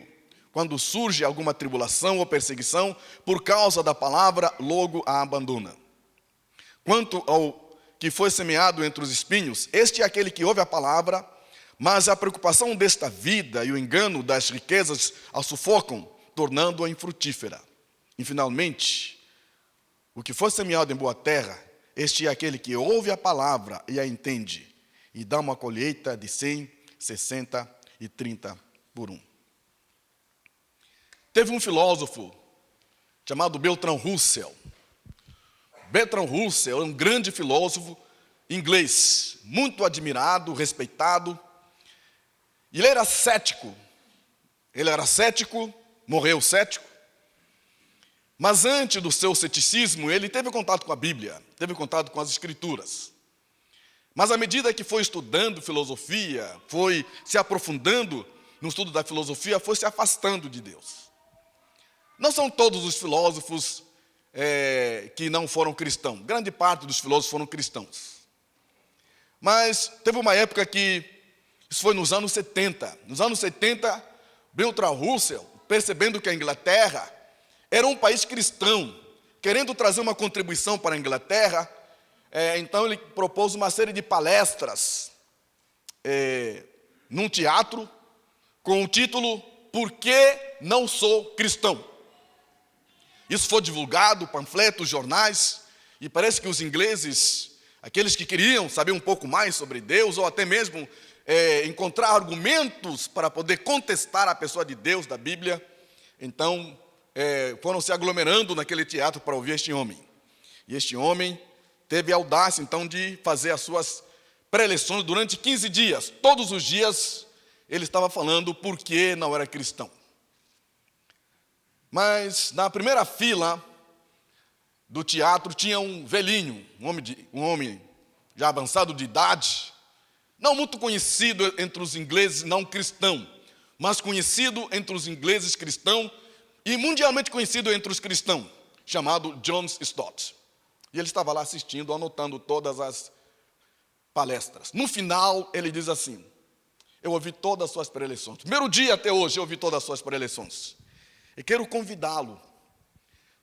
Quando surge alguma tribulação ou perseguição, por causa da palavra, logo a abandona. Quanto ao que foi semeado entre os espinhos, este é aquele que ouve a palavra, mas a preocupação desta vida e o engano das riquezas a sufocam, tornando-a infrutífera. E finalmente, o que foi semeado em boa terra, este é aquele que ouve a palavra e a entende, e dá uma colheita de 100, 60 e 30 por 1. Teve um filósofo chamado Bertrand Russell. Bertrand Russell é um grande filósofo inglês, muito admirado, respeitado. E ele era cético. Morreu cético. Mas antes do seu ceticismo, ele teve contato com a Bíblia, teve contato com as Escrituras. Mas à medida que foi estudando filosofia, foi se aprofundando no estudo da filosofia, foi se afastando de Deus. Não são todos os filósofos que não foram cristãos. Grande parte dos filósofos foram cristãos. Mas teve uma época que, isso foi nos anos 70. Nos anos 70, Bertrand Russell, percebendo que a Inglaterra era um país cristão, querendo trazer uma contribuição para a Inglaterra, então ele propôs uma série de palestras num teatro com o título Por que não sou cristão? Isso foi divulgado, panfletos, jornais, e parece que os ingleses, aqueles que queriam saber um pouco mais sobre Deus, ou até mesmo encontrar argumentos para poder contestar a pessoa de Deus, da Bíblia, então foram se aglomerando naquele teatro para ouvir este homem. E este homem teve a audácia, então, de fazer as suas preleções durante 15 dias. Todos os dias ele estava falando por que não era cristão. Mas na primeira fila do teatro tinha um velhinho, um homem já avançado de idade, não muito conhecido entre os ingleses não cristãos, mas conhecido entre os ingleses cristãos e mundialmente conhecido entre os cristãos, chamado John Stott. E ele estava lá assistindo, anotando todas as palestras. No final, ele diz assim: eu ouvi todas as suas preleções. Primeiro dia até hoje, eu ouvi todas as suas preleções. E quero convidá-lo,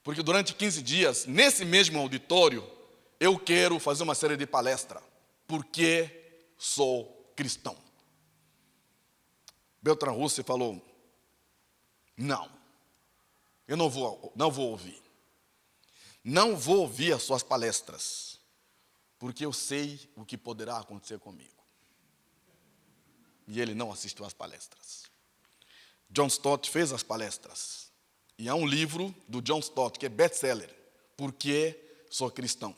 porque durante 15 dias, nesse mesmo auditório, eu quero fazer uma série de palestras. Por que sou cristão? Bertrand Russell falou: não, eu não vou ouvir. Não vou ouvir as suas palestras, porque eu sei o que poderá acontecer comigo. E ele não assistiu às palestras. John Stott fez as palestras. E há um livro do John Stott que é best-seller, Por que sou cristão?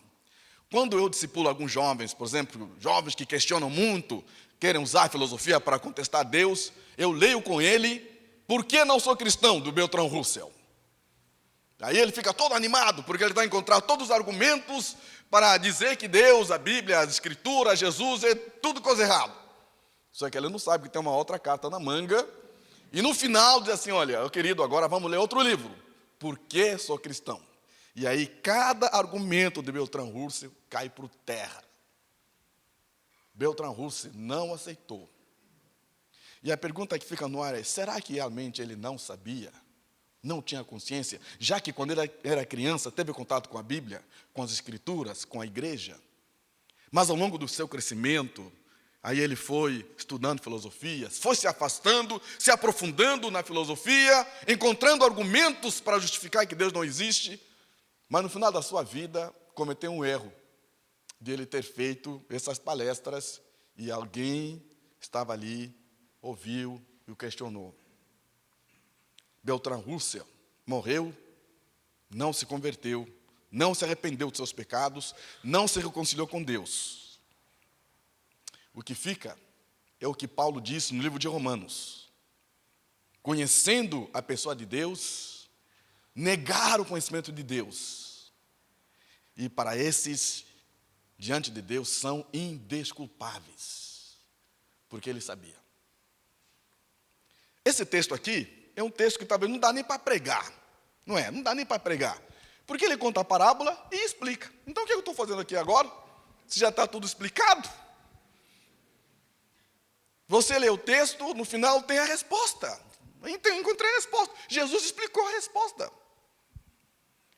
Quando eu discipulo alguns jovens, por exemplo, jovens que questionam muito, querem usar a filosofia para contestar Deus, eu leio com ele Por que não sou cristão, do Bertrand Russell. Aí ele fica todo animado, porque ele vai encontrar todos os argumentos para dizer que Deus, a Bíblia, as Escrituras, Jesus, é tudo coisa errada. Só que ele não sabe que tem uma outra carta na manga. E no final diz assim: olha, querido, agora vamos ler outro livro. Por que sou cristão? E aí cada argumento de Bertrand Russell cai por terra. Bertrand Russell não aceitou. E a pergunta que fica no ar é: será que realmente ele não sabia Não tinha consciência, já que quando ele era criança teve contato com a Bíblia, com as Escrituras, com a igreja. Mas ao longo do seu crescimento, aí ele foi estudando filosofias, foi se afastando, se aprofundando na filosofia, encontrando argumentos para justificar que Deus não existe, mas no final da sua vida cometeu um erro de ele ter feito essas palestras e alguém estava ali, ouviu e o questionou. Bertrand Russell morreu, não se converteu, não se arrependeu de seus pecados, não se reconciliou com Deus. O que fica é o que Paulo disse no livro de Romanos. Conhecendo a pessoa de Deus, negaram o conhecimento de Deus. E para esses, diante de Deus, são indesculpáveis, porque ele sabia. Esse texto aqui é um texto que talvez não dá nem para pregar. Não é? Não dá nem para pregar. Porque ele conta a parábola e explica. Então o que eu estou fazendo aqui agora? Se já está tudo explicado. Você lê o texto, no final tem a resposta. Então, encontrei a resposta. Jesus explicou a resposta.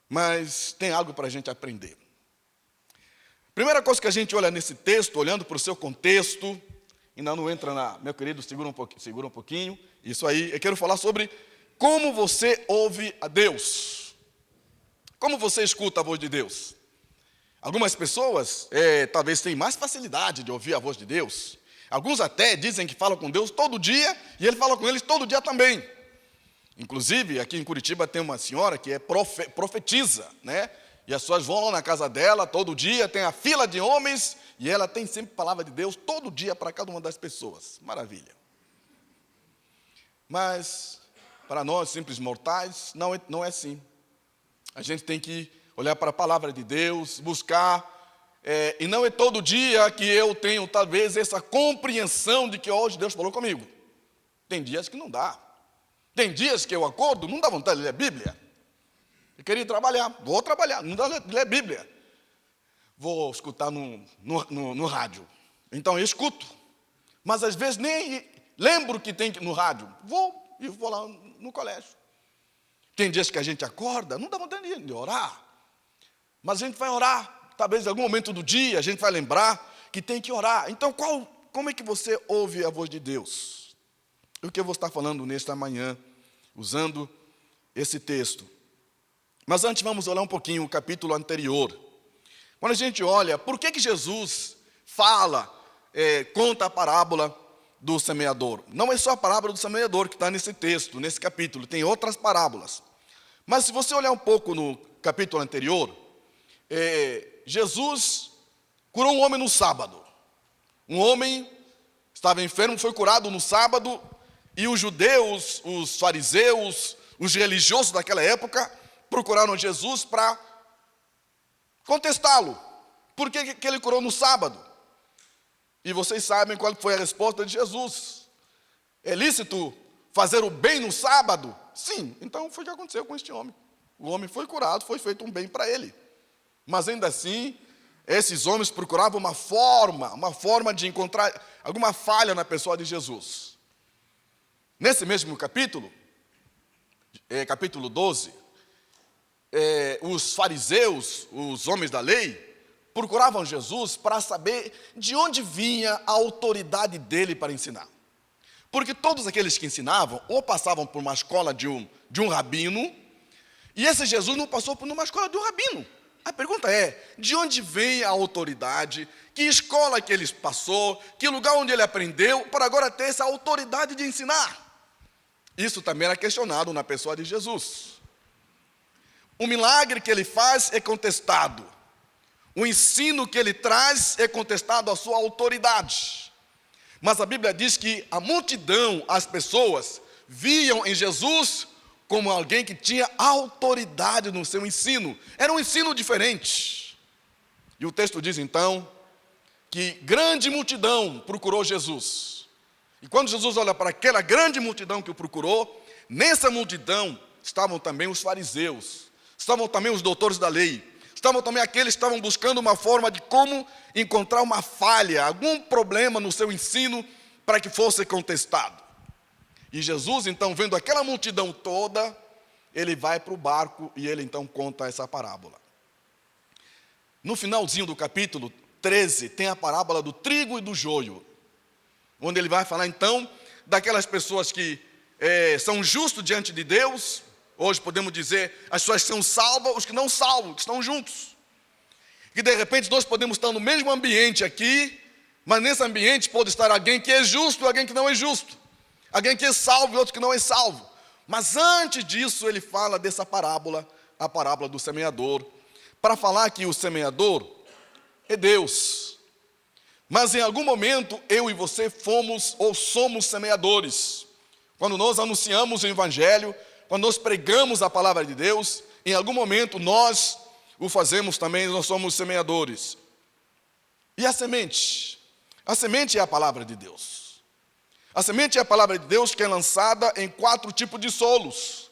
Mas tem algo para a gente aprender. Primeira coisa que a gente olha nesse texto, olhando para o seu contexto, ainda não entra na... Meu querido, segura um pouquinho. Isso aí, eu quero falar sobre como você ouve a Deus. Como você escuta a voz de Deus. Algumas pessoas talvez tenham mais facilidade de ouvir a voz de Deus. Alguns até dizem que falam com Deus todo dia, e Ele fala com eles todo dia também. Inclusive, aqui em Curitiba tem uma senhora que é profetiza, né? E as pessoas vão lá na casa dela todo dia, tem a fila de homens, e ela tem sempre palavra de Deus todo dia para cada uma das pessoas. Maravilha. Mas, para nós, simples mortais, não é assim. A gente tem que olhar para a palavra de Deus, buscar, e não é todo dia que eu tenho, talvez, essa compreensão de que hoje Deus falou comigo. Tem dias que não dá. Tem dias que eu acordo, não dá vontade de ler a Bíblia. Eu queria trabalhar, vou trabalhar, não dá vontade de ler a Bíblia. Vou escutar no rádio. Então eu escuto. Mas às vezes nem lembro que tem no rádio. Vou lá no colégio. Tem dias que a gente acorda, não dá vontade de orar. Mas a gente vai orar. Talvez em algum momento do dia a gente vai lembrar que tem que orar. Então como é que você ouve a voz de Deus? É o que eu vou estar falando nesta manhã, usando esse texto. Mas antes vamos olhar um pouquinho o capítulo anterior. Quando a gente olha, por que Jesus fala, conta a parábola do semeador? Não é só a parábola do semeador que está nesse texto, nesse capítulo, tem outras parábolas. Mas se você olhar um pouco no capítulo anterior, Jesus curou um homem no sábado. Um homem estava enfermo, foi curado no sábado, e os judeus, os fariseus, os religiosos daquela época, procuraram Jesus para contestá-lo. Por que ele curou no sábado? E vocês sabem qual foi a resposta de Jesus. É lícito fazer o bem no sábado? Sim, então foi o que aconteceu com este homem. O homem foi curado, foi feito um bem para ele. Mas ainda assim, esses homens procuravam uma forma de encontrar alguma falha na pessoa de Jesus. Nesse mesmo capítulo, capítulo 12, os fariseus, os homens da lei, procuravam Jesus para saber de onde vinha a autoridade dele para ensinar. Porque todos aqueles que ensinavam, ou passavam por uma escola de um rabino, e esse Jesus não passou por uma escola de um rabino. A pergunta é, de onde vem a autoridade, que escola que ele passou, que lugar onde ele aprendeu, para agora ter essa autoridade de ensinar? Isso também era questionado na pessoa de Jesus. O milagre que ele faz é contestado. O ensino que ele traz é contestado a sua autoridade. Mas a Bíblia diz que a multidão, as pessoas, viam em Jesus como alguém que tinha autoridade no seu ensino. Era um ensino diferente. E o texto diz então que grande multidão procurou Jesus. E quando Jesus olha para aquela grande multidão que o procurou, nessa multidão estavam também os fariseus, estavam também os doutores da lei, estavam também aqueles que estavam buscando uma forma de como encontrar uma falha, algum problema no seu ensino para que fosse contestado. E Jesus, então, vendo aquela multidão toda, ele vai para o barco e ele então conta essa parábola. No finalzinho do capítulo 13, tem a parábola do trigo e do joio, onde ele vai falar então daquelas pessoas que são justos diante de Deus. Hoje podemos dizer, as pessoas que são salvas, os que não salvos, que estão juntos. Que de repente nós podemos estar no mesmo ambiente aqui, mas nesse ambiente pode estar alguém que é justo e alguém que não é justo. Alguém que é salvo e outro que não é salvo. Mas antes disso ele fala dessa parábola, a parábola do semeador, para falar que o semeador é Deus. Mas em algum momento eu e você fomos ou somos semeadores. Quando nós anunciamos o Evangelho, quando nós pregamos a palavra de Deus, em algum momento nós o fazemos também, nós somos semeadores. E a semente? A semente é a palavra de Deus. A semente é a palavra de Deus que é lançada em 4 tipos de solos.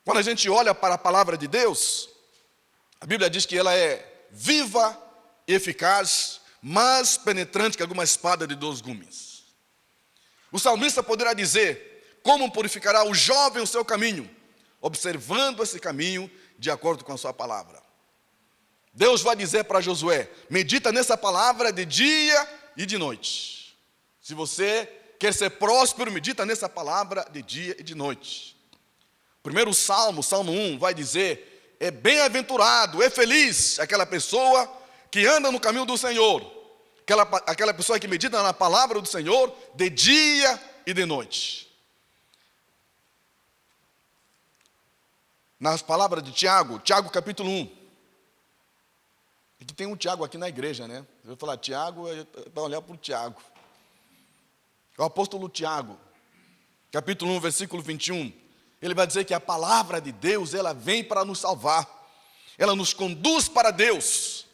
Quando a gente olha para a palavra de Deus, a Bíblia diz que ela é viva e eficaz, mais penetrante que alguma espada de 2 gumes. O salmista poderá dizer: como purificará o jovem o seu caminho? Observando esse caminho de acordo com a sua palavra. Deus vai dizer para Josué: medita nessa palavra de dia e de noite. Se você quer ser próspero, medita nessa palavra de dia e de noite. Primeiro Salmo, Salmo 1, vai dizer: é bem-aventurado, é feliz aquela pessoa que anda no caminho do Senhor, aquela pessoa que medita na palavra do Senhor de dia e de noite. Nas palavras de Tiago, Tiago capítulo 1. E que tem um Tiago aqui na igreja, né? Eu vou falar Tiago, para olhar para o Tiago. O apóstolo Tiago, capítulo 1, versículo 21. Ele vai dizer que a palavra de Deus, ela vem para nos salvar. Ela nos conduz para Deus.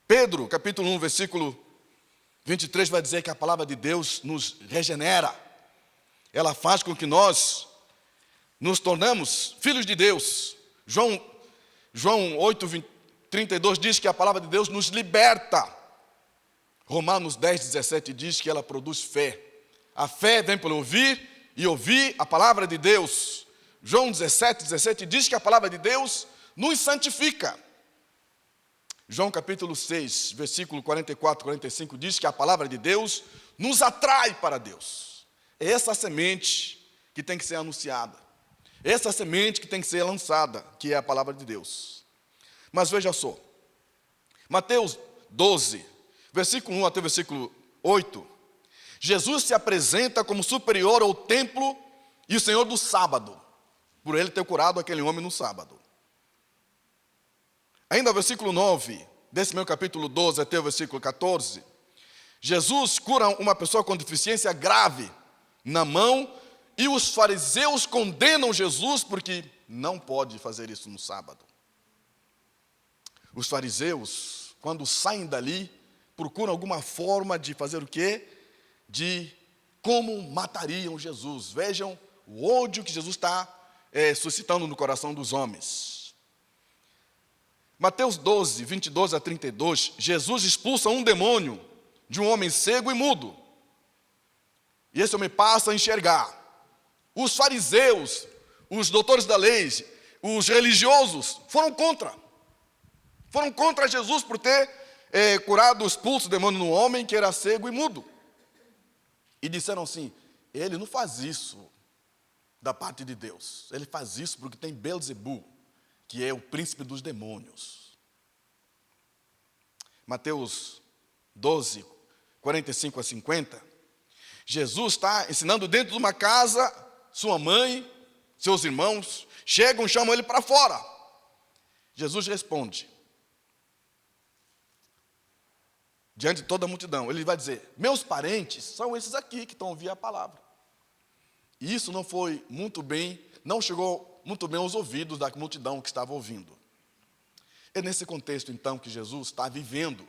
Pedro, capítulo 1, versículo 23, vai dizer que a palavra de Deus nos regenera. Ela faz com que nós nos tornamos filhos de Deus. João 8, 32 diz que a palavra de Deus nos liberta. Romanos 10, 17 diz que ela produz fé. A fé vem pelo ouvir e ouvir a palavra de Deus. João 17 diz que a palavra de Deus nos santifica. João capítulo 6, versículo 44, 45 diz que a palavra de Deus nos atrai para Deus. É essa semente que tem que ser anunciada. Essa semente que tem que ser lançada, que é a palavra de Deus. Mas veja só, Mateus 12, versículo 1 até o versículo 8, Jesus se apresenta como superior ao templo e o Senhor do sábado, por ele ter curado aquele homem no sábado. Ainda o versículo 9, desse meu capítulo 12 até o versículo 14, Jesus cura uma pessoa com deficiência grave na mão e os fariseus condenam Jesus porque não pode fazer isso no sábado. Os fariseus, quando saem dali, procuram alguma forma de fazer o quê? De como matariam Jesus. Vejam o ódio que Jesus está suscitando no coração dos homens. Mateus 12, 22 a 32, Jesus expulsa um demônio de um homem cego e mudo. E esse homem passa a enxergar. Os fariseus, os doutores da lei, os religiosos foram contra. Foram contra Jesus por ter curado, expulso o demônio no homem que era cego e mudo. E disseram assim: ele não faz isso da parte de Deus. Ele faz isso porque tem Belzebu, que é o príncipe dos demônios. Mateus 12, 45 a 50. Jesus está ensinando dentro de uma casa, sua mãe, seus irmãos, chegam e chamam ele para fora. Jesus responde, diante de toda a multidão, ele vai dizer: meus parentes são esses aqui que estão ouvindo a palavra. E isso não foi muito bem, não chegou muito bem aos ouvidos da multidão que estava ouvindo. É nesse contexto, então, que Jesus está vivendo,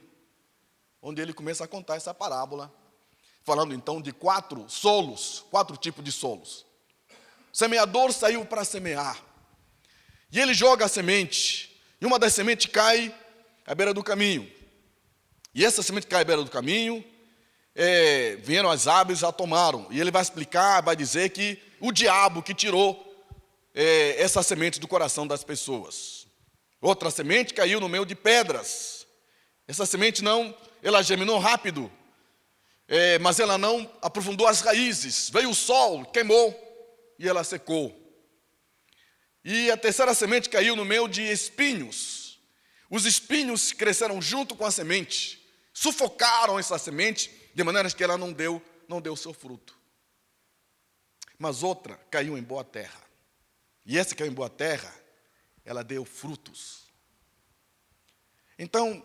onde ele começa a contar essa parábola, falando, então, de 4 solos, 4 tipos de solos. O semeador saiu para semear, e ele joga a semente, e uma das sementes cai à beira do caminho. E essa semente que cai à beira do caminho, vieram as aves e a tomaram. E ele vai explicar, vai dizer que o diabo que tirou essa semente do coração das pessoas. Outra semente caiu no meio de pedras. Essa semente ela germinou rápido, mas ela não aprofundou as raízes. Veio o sol, queimou e ela secou. E a terceira semente caiu no meio de espinhos. Os espinhos cresceram junto com a semente, sufocaram essa semente, de maneira que ela não deu seu fruto. Mas outra caiu em boa terra. E essa que caiu em boa terra, ela deu frutos. Então,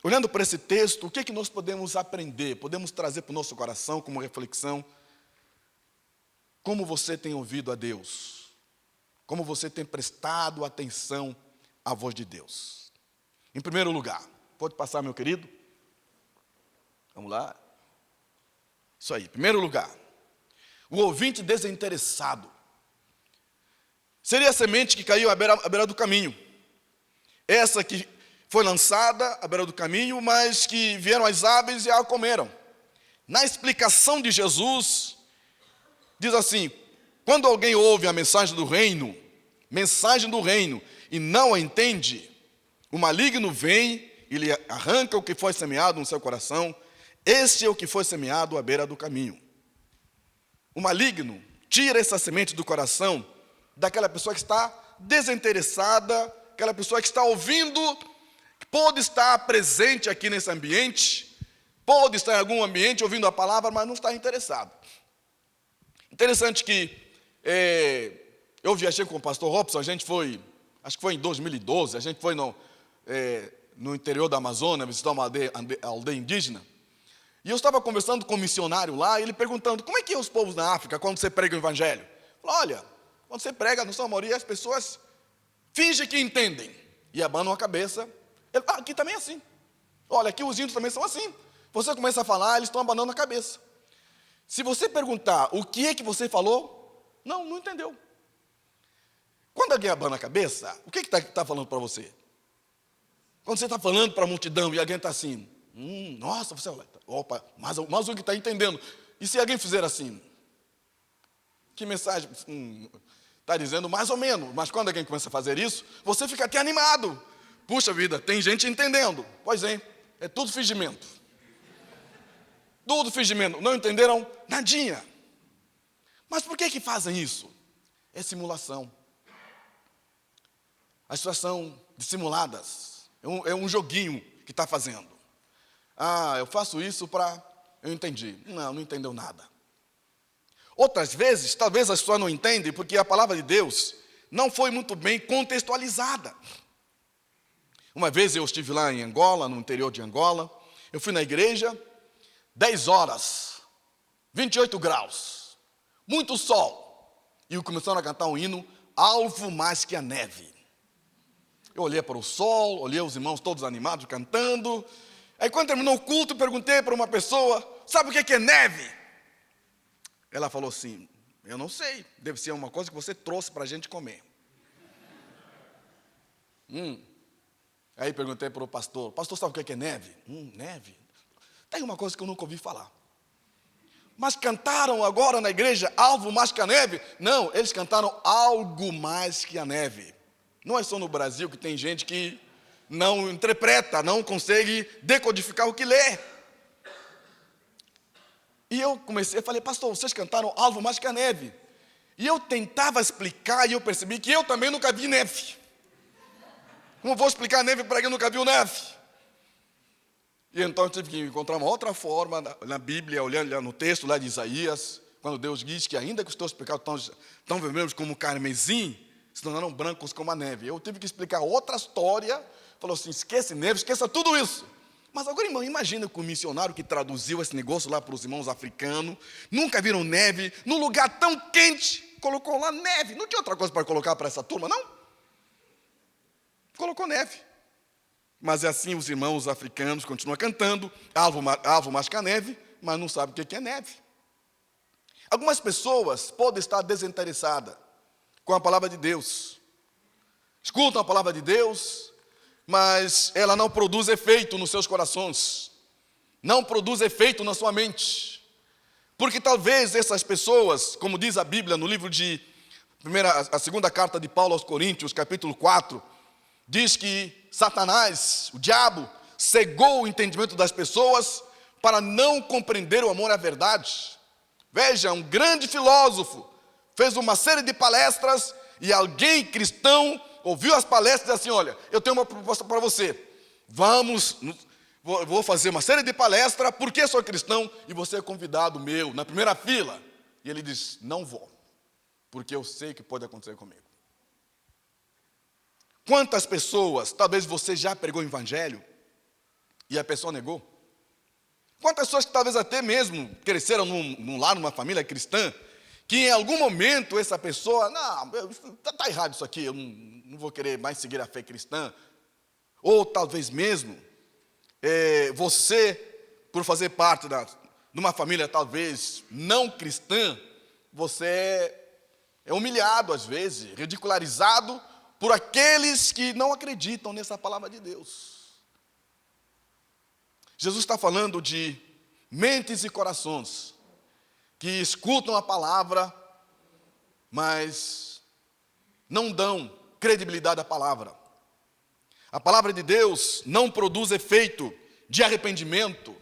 olhando para esse texto, o que nós podemos aprender? Podemos trazer para o nosso coração como reflexão? Como você tem ouvido a Deus? Como você tem prestado atenção à voz de Deus? Em primeiro lugar, pode passar, meu querido? Vamos lá. Isso aí, em primeiro lugar, o ouvinte desinteressado. Seria a semente que caiu à beira do caminho. Essa que foi lançada à beira do caminho, mas que vieram as aves e a comeram. Na explicação de Jesus, diz assim: quando alguém ouve a mensagem do reino, e não a entende, o maligno vem e lhe arranca o que foi semeado no seu coração. Este é o que foi semeado à beira do caminho. O maligno tira essa semente do coração daquela pessoa que está desinteressada, aquela pessoa que está ouvindo, que pode estar presente aqui nesse ambiente, pode estar em algum ambiente ouvindo a palavra, mas não está interessado. Interessante que eu viajei com o pastor Robson, a gente foi, acho que foi em 2012, a gente foi no interior da Amazônia, visitar uma aldeia indígena. E eu estava conversando com um missionário lá, e ele perguntando: como é que é os povos na África quando você prega o evangelho? Eu falei: olha, quando você prega, na sua maioria, as pessoas fingem que entendem e abanam a cabeça. Ele: aqui também é assim. Olha, aqui os índios também são assim. Você começa a falar, eles estão abanando a cabeça. Se você perguntar o que é que você falou, não entendeu. Quando alguém abana a cabeça, o que está falando para você? Quando você está falando para a multidão e alguém está assim: nossa, você olha, opa, mas o que está entendendo. E se alguém fizer assim? Que mensagem? Está dizendo mais ou menos. Mas quando alguém começa a fazer isso, você fica até animado. Puxa vida, tem gente entendendo. Pois é tudo fingimento. Tudo fingimento. Não entenderam nadinha. Mas por que fazem isso? É simulação. As pessoas são dissimuladas. É um joguinho que está fazendo. Eu faço isso para... Eu entendi. Não entendeu nada. Outras vezes, talvez as pessoas não entendem porque a palavra de Deus não foi muito bem contextualizada. Uma vez eu estive lá em Angola, no interior de Angola. Eu fui na igreja, 10 horas, 28 graus, muito sol. E começaram a cantar um hino: alvo mais que a neve. Eu olhei para o sol, olhei os irmãos todos animados cantando. Aí quando terminou o culto, perguntei para uma pessoa: sabe o que é neve? Ela falou assim: eu não sei, deve ser uma coisa que você trouxe para a gente comer. Aí perguntei para o pastor: pastor, sabe o que é neve? Neve? Tem uma coisa que eu nunca ouvi falar. Mas cantaram agora na igreja algo mais que a neve? Não, eles cantaram algo mais que a neve. Não é só no Brasil que tem gente que não interpreta, não consegue decodificar o que lê. E eu falei: pastor, vocês cantaram algo mais que a neve. E eu tentava explicar e eu percebi que eu também nunca vi neve. Como vou explicar a neve para quem nunca viu neve? E então eu tive que encontrar uma outra forma na Bíblia, olhando lá no texto lá de Isaías, quando Deus diz que ainda que os teus pecados tão vermelhos como carmesim, se tornaram brancos como a neve. Eu tive que explicar outra história. Falou assim: esquece neve, esqueça tudo isso. Mas agora, irmão, imagina que o missionário que traduziu esse negócio lá para os irmãos africanos, nunca viram neve, num lugar tão quente, colocou lá neve. Não tinha outra coisa para colocar para essa turma, não? Colocou neve. Mas é assim, os irmãos africanos continuam cantando alvo mais que a neve, mas não sabem o que é neve. Algumas pessoas podem estar desinteressadas com a palavra de Deus. Escutam a palavra de Deus, mas ela não produz efeito nos seus corações. Não produz efeito na sua mente. Porque talvez essas pessoas, como diz a Bíblia no livro de A segunda carta de Paulo aos Coríntios, capítulo 4, diz que Satanás, o diabo, cegou o entendimento das pessoas para não compreender o amor à verdade. Veja, um grande filósofo fez uma série de palestras e alguém cristão ouviu as palestras e disse assim: olha, eu tenho uma proposta para você. Vou fazer uma série de palestras porque sou cristão e você é convidado meu na primeira fila. E ele diz: não vou, porque eu sei que pode acontecer comigo. Quantas pessoas, talvez você já pregou o evangelho e a pessoa negou? Quantas pessoas que talvez até mesmo cresceram num lar, numa família cristã, que em algum momento essa pessoa, não, está errado isso aqui, eu não vou querer mais seguir a fé cristã. Ou talvez mesmo, você, por fazer parte de uma família talvez não cristã, você é humilhado às vezes, ridicularizado por aqueles que não acreditam nessa palavra de Deus. Jesus está falando de mentes e corações que escutam a palavra, mas não dão credibilidade à palavra. A palavra de Deus não produz efeito de arrependimento,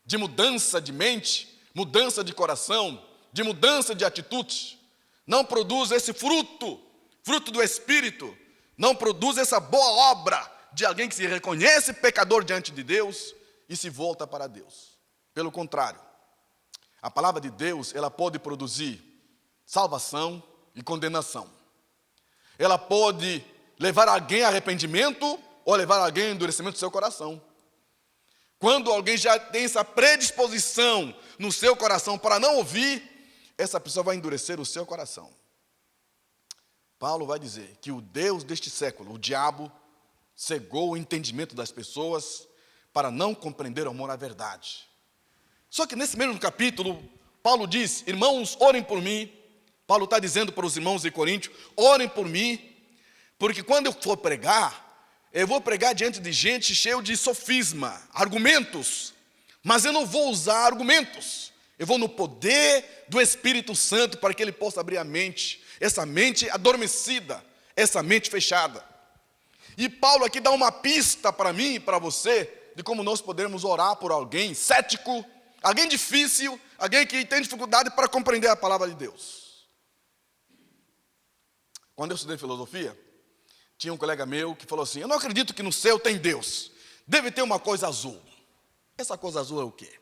de mudança de mente, mudança de coração, de mudança de atitude. Não produz esse fruto do Espírito, não produz essa boa obra de alguém que se reconhece pecador diante de Deus e se volta para Deus. Pelo contrário, a palavra de Deus, ela pode produzir salvação e condenação. Ela pode levar alguém a arrependimento ou levar alguém a endurecimento do seu coração. Quando alguém já tem essa predisposição no seu coração para não ouvir, essa pessoa vai endurecer o seu coração. Paulo vai dizer que o Deus deste século, o diabo, cegou o entendimento das pessoas para não compreender o amor à verdade. Só que nesse mesmo capítulo, Paulo diz: irmãos, orem por mim. Paulo está dizendo para os irmãos de Coríntios: orem por mim, porque quando eu for pregar, eu vou pregar diante de gente cheia de sofisma, argumentos, mas eu não vou usar argumentos, eu vou no poder do Espírito Santo para que ele possa abrir a mente, essa mente adormecida, essa mente fechada. E Paulo aqui dá uma pista para mim e para você, de como nós podemos orar por alguém cético, alguém difícil, alguém que tem dificuldade para compreender a palavra de Deus. Quando eu estudei filosofia, tinha um colega meu que falou assim: eu não acredito que no céu tem Deus, deve ter uma coisa azul. Essa coisa azul é o quê?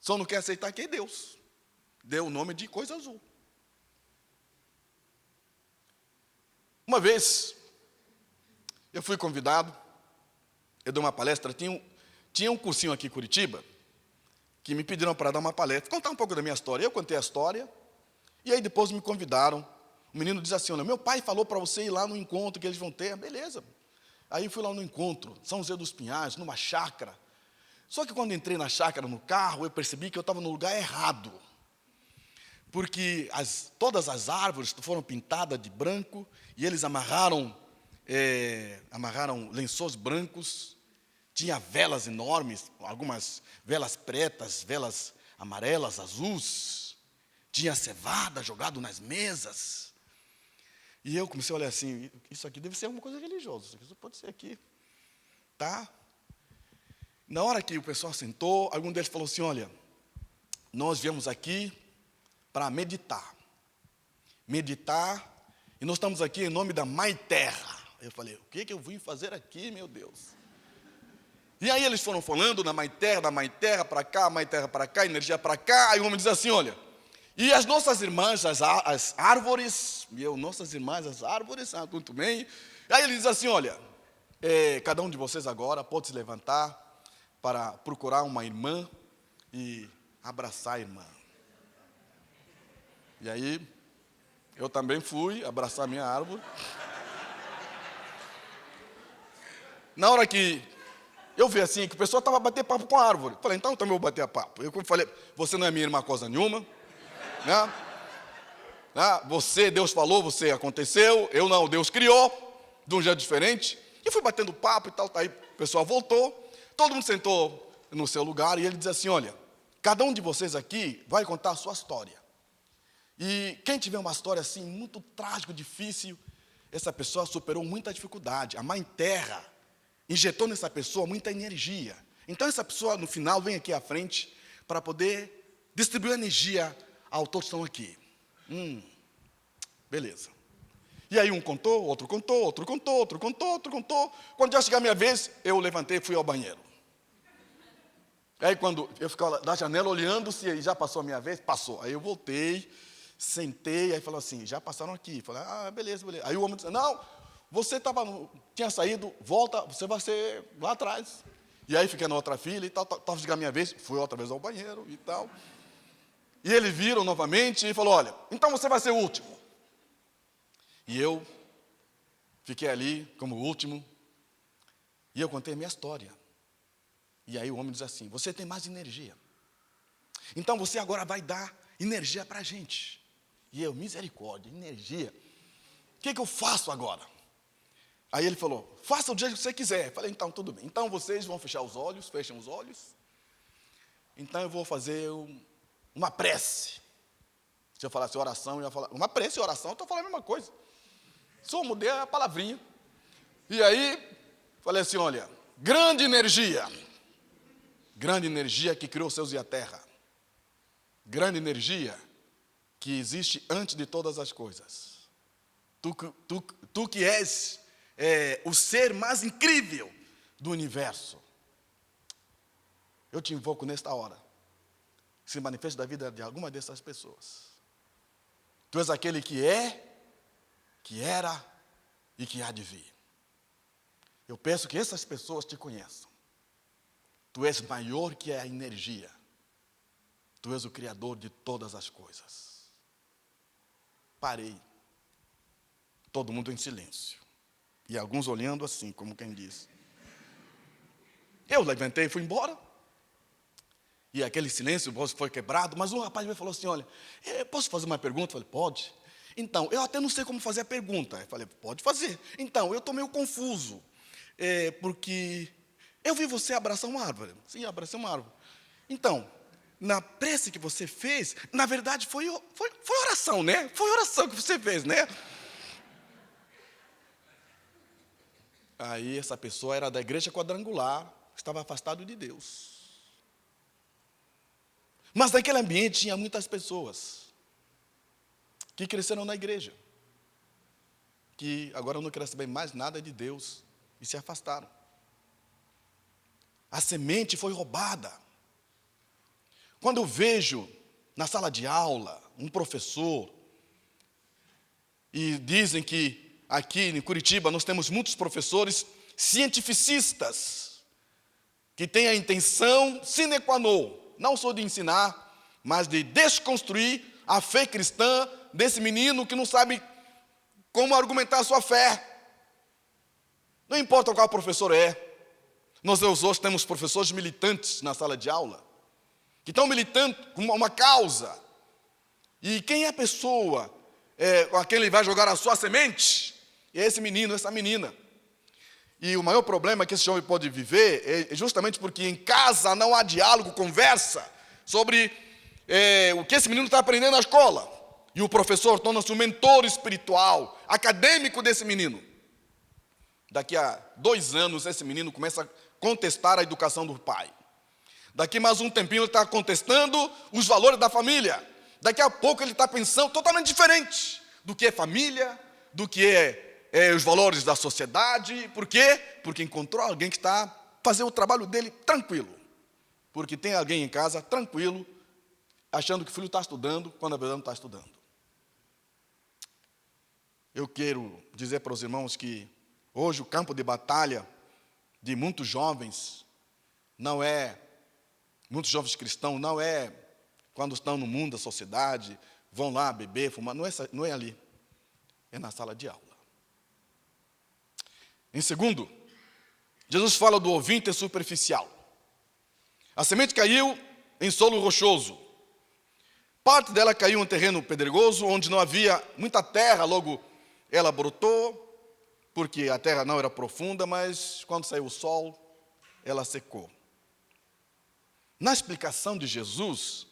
Só não quer aceitar que é Deus. Deu o nome de coisa azul. Uma vez, eu fui convidado, eu dei uma palestra, tinha um cursinho aqui em Curitiba, que me pediram para dar uma palestra, contar um pouco da minha história. Eu contei a história, e aí depois me convidaram. O menino diz assim: olha, meu pai falou para você ir lá no encontro que eles vão ter. Beleza. Aí eu fui lá no encontro, São José dos Pinhais, numa chácara. Só que quando entrei na chácara, no carro, eu percebi que eu estava no lugar errado. Porque todas as árvores foram pintadas de branco, e eles amarraram lençóis brancos. Tinha velas enormes, algumas velas pretas, velas amarelas, azuis. Tinha cevada jogado nas mesas. E eu comecei a olhar assim: isso aqui deve ser alguma coisa religiosa, isso pode ser aqui, tá? Na hora que o pessoal sentou, algum deles falou assim: olha, nós viemos aqui para meditar, e nós estamos aqui em nome da Mãe Terra. Eu falei: o que eu vim fazer aqui, meu Deus? E aí eles foram falando da Mãe Terra para cá, Mãe Terra para cá, energia para cá. Aí o homem diz assim: olha, e as nossas irmãs, as árvores, nossas irmãs, as árvores, muito bem. Aí ele diz assim: olha, cada um de vocês agora pode se levantar para procurar uma irmã e abraçar a irmã. E aí, eu também fui abraçar a minha árvore. Na hora que eu vi assim, que o pessoal estava a bater papo com a árvore, falei: então eu também vou bater papo. Eu falei: você não é minha irmã coisa nenhuma, né? Você, Deus falou, você aconteceu, eu não, Deus criou, de um jeito diferente. E fui batendo papo e tal, aí o pessoal voltou, todo mundo sentou no seu lugar, e ele diz assim: olha, cada um de vocês aqui vai contar a sua história. E quem tiver uma história assim, muito trágica, difícil, essa pessoa superou muita dificuldade. A Mãe Terra injetou nessa pessoa muita energia. Então essa pessoa, no final, vem aqui à frente para poder distribuir energia ao todos que estão aqui. Beleza. E aí um contou, outro contou, outro contou, outro contou, outro contou. Quando já chegar a minha vez, eu levantei e fui ao banheiro. Aí quando eu ficava da janela olhando se já passou a minha vez, passou. Aí eu voltei, sentei, aí falou assim, já passaram aqui. Falei, beleza, beleza. Aí o homem disse, não, você tinha saído, volta, você vai ser lá atrás. E aí fiquei na outra fila e tal, estava chegando a minha vez, fui outra vez ao banheiro e tal. E eles viram novamente e falou, olha, então você vai ser o último. E eu fiquei ali como o último, e eu contei a minha história. E aí o homem diz assim, você tem mais energia. Então você agora vai dar energia para a gente. E eu, misericórdia, energia. O que eu faço agora? Aí ele falou, faça o jeito que você quiser. Eu falei, então tudo bem. Então vocês vão fechar os olhos, fechem os olhos. Então eu vou fazer uma prece. Se eu falasse oração, eu ia falar, uma prece e oração, eu estou falando a mesma coisa. Só mudei a palavrinha. E aí, falei assim, olha, grande energia que criou os céus e a terra. Grande energia que existe antes de todas as coisas. Tu que és o ser mais incrível do universo. Eu te invoco nesta hora. Se manifesta da vida de alguma dessas pessoas. Tu és aquele que é, que era e que há de vir. Eu peço que essas pessoas te conheçam. Tu és maior que a energia. Tu és o Criador de todas as coisas. Parei. Todo mundo em silêncio. E alguns olhando assim, como quem diz. Eu levantei e fui embora. E aquele silêncio foi quebrado. Mas o rapaz me falou assim, olha, posso fazer uma pergunta? Eu falei, pode. Então, eu até não sei como fazer a pergunta. Eu falei, pode fazer. Então, eu estou meio confuso. Porque eu vi você abraçar uma árvore. Sim, abracei uma árvore. Então, na prece que você fez, na verdade foi oração, né? Foi oração que você fez, né? Aí essa pessoa era da igreja quadrangular, estava afastado de Deus. Mas naquele ambiente tinha muitas pessoas que cresceram na igreja, que agora não querem saber mais nada de Deus e se afastaram. A semente foi roubada. Quando eu vejo na sala de aula um professor, e dizem que aqui em Curitiba nós temos muitos professores cientificistas, que têm a intenção sine qua non, não só de ensinar, mas de desconstruir a fé cristã desse menino que não sabe como argumentar a sua fé. Não importa qual professor é. Nós hoje temos professores militantes na sala de aula, que estão militando com uma causa. E quem é a pessoa a quem ele vai jogar a sua semente? É esse menino, essa menina. E o maior problema que esse jovem pode viver é justamente porque em casa não há diálogo, conversa sobre o que esse menino está aprendendo na escola. E o professor torna-se um mentor espiritual, acadêmico desse menino. Daqui a 2 anos, esse menino começa a contestar a educação do pai. Daqui mais um tempinho, ele está contestando os valores da família. Daqui a pouco, ele está pensando totalmente diferente do que é família, do que é os valores da sociedade. Por quê? Porque encontrou alguém que está fazendo o trabalho dele tranquilo. Porque tem alguém em casa tranquilo, achando que o filho está estudando, quando a verdade não está estudando. Eu quero dizer para os irmãos que hoje o campo de batalha de muitos jovens muitos jovens cristãos, não é quando estão no mundo da sociedade, vão lá beber, fumar, não é ali, é na sala de aula. Em segundo, Jesus fala do ouvinte superficial. A semente caiu em solo rochoso. Parte dela caiu em terreno pedregoso, onde não havia muita terra, logo ela brotou, porque a terra não era profunda, mas quando saiu o sol, ela secou. Na explicação de Jesus,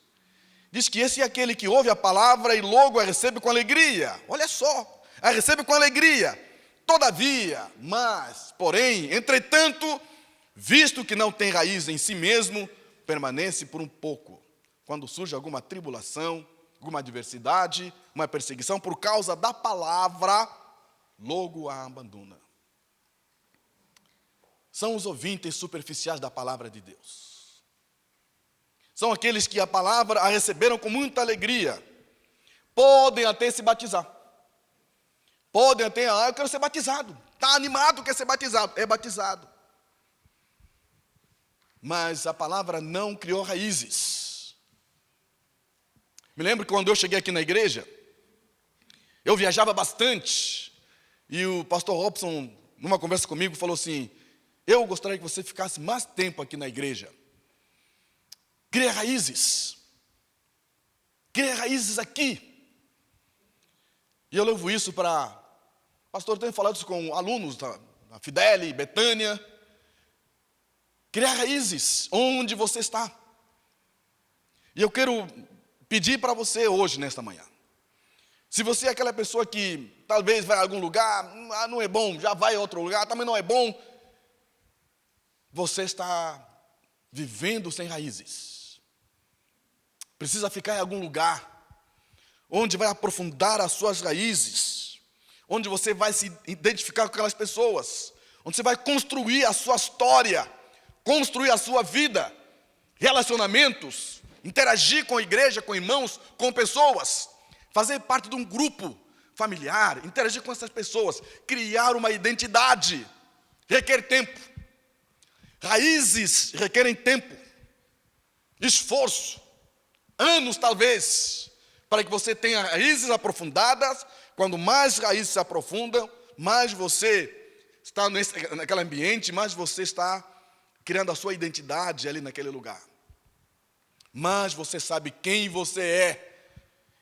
diz que esse é aquele que ouve a palavra e logo a recebe com alegria. Olha só, a recebe com alegria. Todavia, mas, porém, entretanto, visto que não tem raiz em si mesmo, permanece por um pouco. Quando surge alguma tribulação, alguma adversidade, uma perseguição por causa da palavra, logo a abandona. São os ouvintes superficiais da palavra de Deus. São aqueles que a palavra a receberam com muita alegria. Podem até se batizar. Podem até, eu quero ser batizado. Está animado, quer ser batizado. É batizado. Mas a palavra não criou raízes. Me lembro que quando eu cheguei aqui na igreja, eu viajava bastante. E o pastor Robson, numa conversa comigo, falou assim: eu gostaria que você ficasse mais tempo aqui na igreja. Cria raízes. Cria raízes aqui. E eu levo isso para... Pastor, eu tenho falado isso com alunos da Fideli, Betânia. Criar raízes onde você está. E eu quero pedir para você hoje, nesta manhã. Se você é aquela pessoa que talvez vai a algum lugar, não é bom, já vai a outro lugar, também não é bom. Você está vivendo sem raízes. Precisa ficar em algum lugar onde vai aprofundar as suas raízes, onde você vai se identificar com aquelas pessoas, onde você vai construir a sua história, construir a sua vida, relacionamentos, interagir com a igreja, com irmãos, com pessoas, fazer parte de um grupo familiar, interagir com essas pessoas, criar uma identidade, requer tempo. Raízes requerem tempo, esforço, anos talvez, para que você tenha raízes aprofundadas. Quando mais raízes se aprofundam, mais você está naquele ambiente, mais você está criando a sua identidade ali naquele lugar. Mais você sabe quem você é.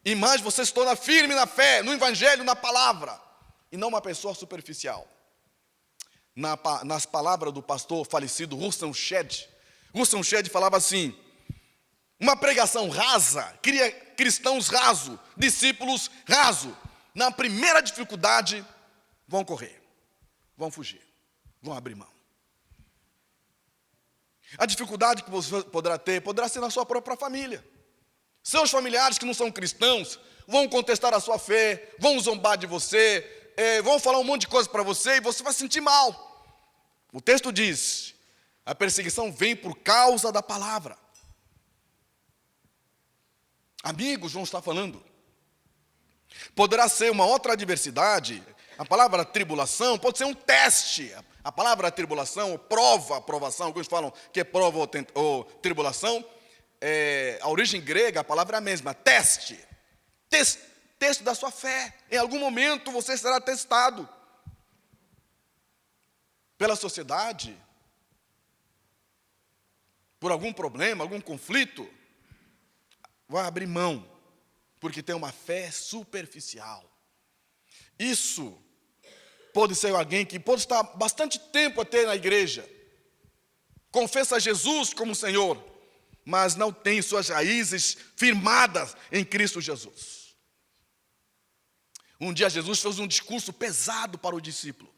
E mais você se torna firme na fé, no evangelho, na palavra. E não uma pessoa superficial. Nas palavras do pastor falecido Russell Shedd falava assim: uma pregação rasa cria cristãos rasos, discípulos rasos. Na primeira dificuldade, vão correr, vão fugir, vão abrir mão. A dificuldade que você poderá ser na sua própria família. Seus familiares que não são cristãos vão contestar a sua fé, vão zombar de você, vão falar um monte de coisa para você e você vai se sentir mal. O texto diz: a perseguição vem por causa da palavra. Amigos, João está falando. Poderá ser uma outra adversidade. A palavra tribulação pode ser um teste. A palavra tribulação, ou prova, aprovação, alguns falam que é prova ou tribulação. A origem grega, a palavra é a mesma, teste. Teste da sua fé. Em algum momento você será testado pela sociedade, por algum problema, algum conflito. Vai abrir mão, porque tem uma fé superficial. Isso pode ser alguém que pode estar bastante tempo até na igreja, confessa Jesus como Senhor, mas não tem suas raízes firmadas em Cristo Jesus. Um dia Jesus fez um discurso pesado para o discípulo.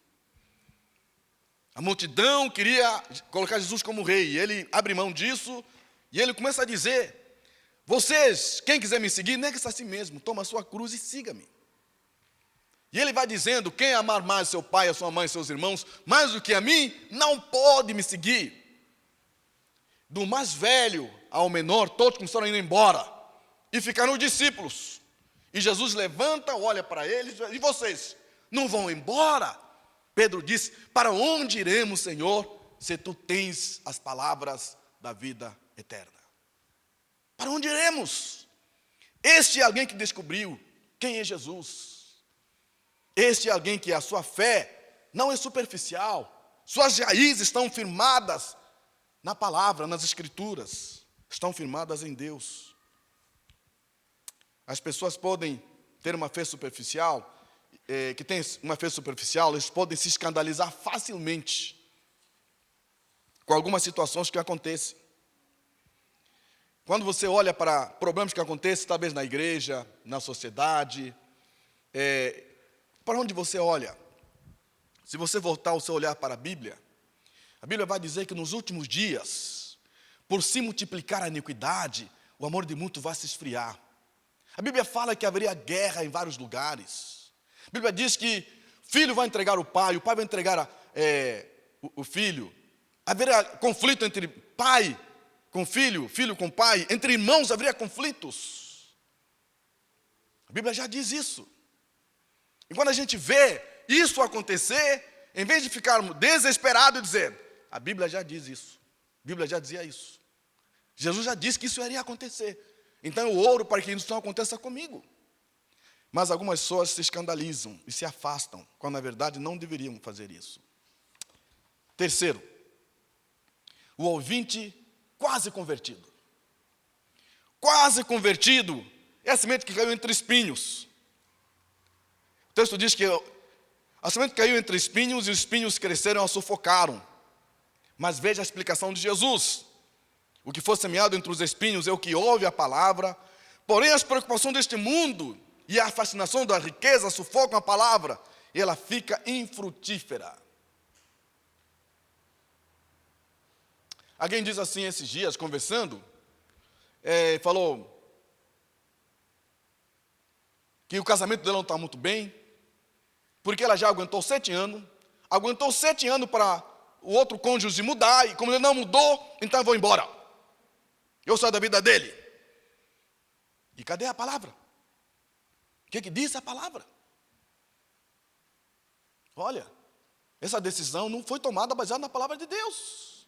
A multidão queria colocar Jesus como rei, e ele abre mão disso, e ele começa a dizer: vocês, quem quiser me seguir, negue-se a si mesmo, toma a sua cruz e siga-me. E ele vai dizendo: quem amar mais seu pai, a sua mãe, seus irmãos, mais do que a mim, não pode me seguir. Do mais velho ao menor, todos começaram a ir embora, e ficaram os discípulos. E Jesus levanta, olha para eles, e vocês, não vão embora? Pedro disse: para onde iremos, Senhor, se tu tens as palavras da vida eterna? Para onde iremos? Este é alguém que descobriu quem é Jesus. Este é alguém que a sua fé não é superficial. Suas raízes estão firmadas na palavra, nas escrituras. Estão firmadas em Deus. As pessoas podem ter uma fé superficial, que tem uma fé superficial, eles podem se escandalizar facilmente com algumas situações que acontecem. Quando você olha para problemas que acontecem, talvez na igreja, na sociedade, para onde você olha? Se você voltar o seu olhar para a Bíblia vai dizer que nos últimos dias, por se multiplicar a iniquidade, o amor de muitos vai se esfriar. A Bíblia fala que haveria guerra em vários lugares. A Bíblia diz que filho vai entregar o pai vai entregar o filho. Haveria conflito entre pai com filho, filho com pai, entre irmãos haveria conflitos. A Bíblia já diz isso. E quando a gente vê isso acontecer, em vez de ficarmos desesperados e dizer, a Bíblia já diz isso. A Bíblia já dizia isso. Jesus já disse que isso iria acontecer. Então eu oro para que isso não aconteça comigo. Mas algumas pessoas se escandalizam e se afastam, quando na verdade não deveriam fazer isso. Terceiro, o ouvinte quase convertido. Quase convertido é a semente que caiu entre espinhos. O texto diz que a semente caiu entre espinhos e os espinhos cresceram e a sufocaram. Mas veja a explicação de Jesus. O que for semeado entre os espinhos é o que ouve a palavra, porém as preocupações deste mundo e a fascinação da riqueza sufocam a palavra e ela fica infrutífera. Alguém diz assim esses dias, conversando, falou que o casamento dela não está muito bem, porque ela já aguentou 7 anos para o outro cônjuge mudar, e como ele não mudou, então eu vou embora. Eu saio da vida dele. E cadê a palavra? O que diz a palavra? Olha, essa decisão não foi tomada baseada na palavra de Deus.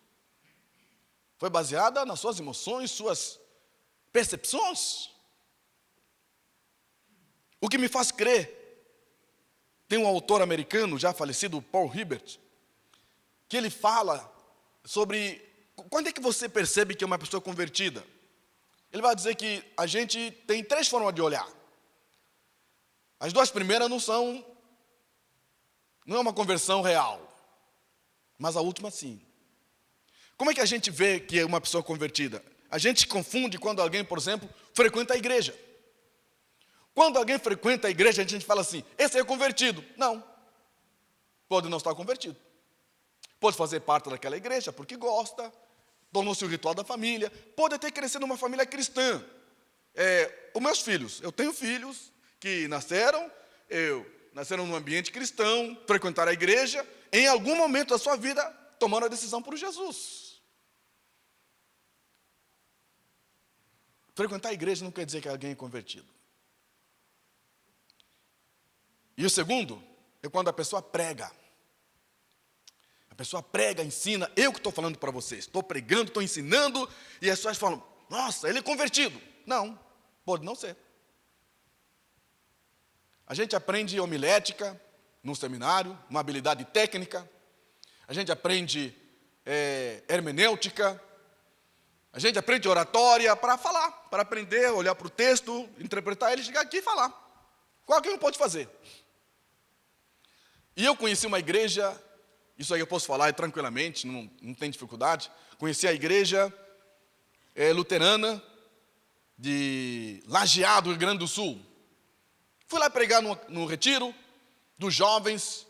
Foi baseada nas suas emoções, suas percepções. O que me faz crer, tem um autor americano, já falecido, Paul Hibbert, que ele fala sobre quando é que você percebe que é uma pessoa convertida. Ele vai dizer que a gente tem 3 formas de olhar. As 2 primeiras não é uma conversão real, mas a última sim. Como é que a gente vê que é uma pessoa convertida? A gente confunde quando alguém, por exemplo, frequenta a igreja. Quando alguém frequenta a igreja, a gente fala assim, esse é convertido. Não. Pode não estar convertido. Pode fazer parte daquela igreja porque gosta, tornou-se o ritual da família, pode até crescer numa família cristã. Os meus filhos, eu tenho filhos que nasceram num ambiente cristão, frequentaram a igreja, em algum momento da sua vida tomaram a decisão por Jesus. Frequentar a igreja não quer dizer que alguém é convertido. E o segundo é quando a pessoa prega. A pessoa prega, ensina, eu que estou falando para vocês, estou pregando, estou ensinando, e as pessoas falam, nossa, ele é convertido. Não, pode não ser. A gente aprende homilética no seminário, uma habilidade técnica, a gente aprende hermenêutica, a gente aprende oratória para falar, para aprender, olhar para o texto, interpretar ele, chegar aqui e falar. Qualquer um pode fazer. E eu conheci uma igreja, isso aí eu posso falar tranquilamente, não tem dificuldade. Conheci a igreja luterana de Lajeado, Rio Grande do Sul. Fui lá pregar no retiro dos jovens.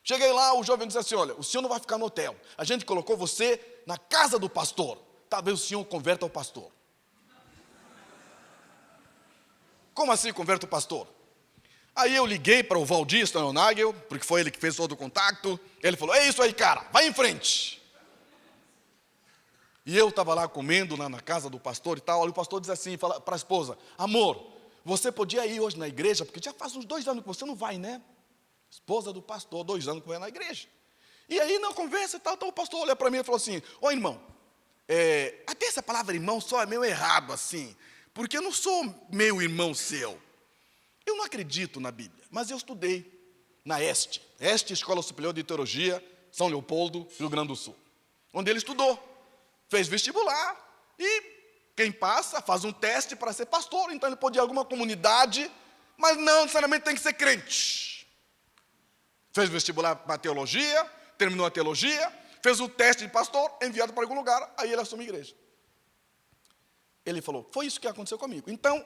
Cheguei lá, o jovem disse assim, olha, o senhor não vai ficar no hotel. A gente colocou você na casa do pastor. Talvez o senhor converta ao pastor. Como assim converta o pastor? Aí eu liguei para o Valdir Steinonagel, porque foi ele que fez todo o contato. Ele falou, é isso aí, cara, vai em frente. E eu estava lá comendo na casa do pastor e tal. E o pastor diz assim, fala para a esposa, amor, você podia ir hoje na igreja, porque já faz uns 2 anos que você não vai, né? Esposa do pastor, 2 anos que vai na igreja. E aí, na conversa e tal, então o pastor olha para mim e falou assim, ô irmão, até essa palavra irmão só é meio errado assim, porque eu não sou meu irmão seu. Eu não acredito na Bíblia, mas eu estudei na Este Escola Superior de Teologia, São Leopoldo, Rio Grande do Sul, onde ele estudou, fez vestibular e quem passa faz um teste para ser pastor, então ele pode ir a alguma comunidade, mas não necessariamente tem que ser crente. Fez vestibular para teologia, terminou a teologia, fez o teste de pastor, enviado para algum lugar, aí ele assume a igreja. Ele falou, foi isso que aconteceu comigo. Então,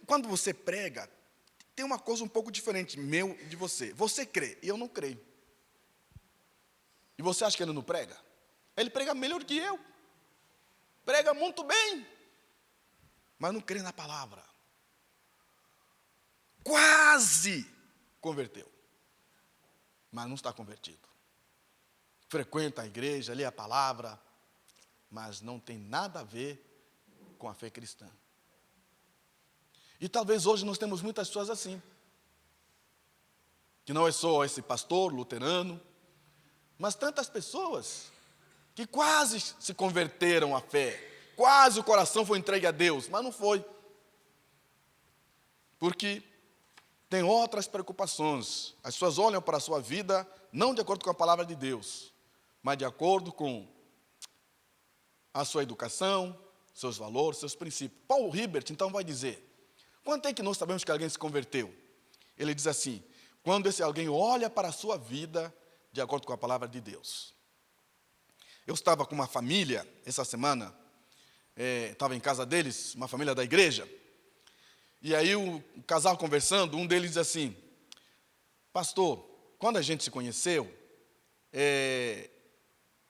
quando você prega, tem uma coisa um pouco diferente meu de você. Você crê e eu não creio. E você acha que ele não prega? Ele prega melhor que eu. Prega muito bem. Mas não crê na palavra. Quase converteu. Mas não está convertido. Frequenta a igreja, lê a palavra, mas não tem nada a ver com a fé cristã. E talvez hoje nós temos muitas pessoas assim. Que não é só esse pastor luterano, mas tantas pessoas que quase se converteram à fé, quase o coração foi entregue a Deus, mas não foi. Porque tem outras preocupações. As pessoas olham para a sua vida não de acordo com a palavra de Deus, mas de acordo com a sua educação, seus valores, seus princípios. Paul Hibbert, então, vai dizer, quando é que nós sabemos que alguém se converteu? Ele diz assim, quando esse alguém olha para a sua vida de acordo com a palavra de Deus. Eu estava com uma família, essa semana, estava em casa deles, uma família da igreja, e aí o casal conversando, um deles diz assim, pastor, quando a gente se conheceu,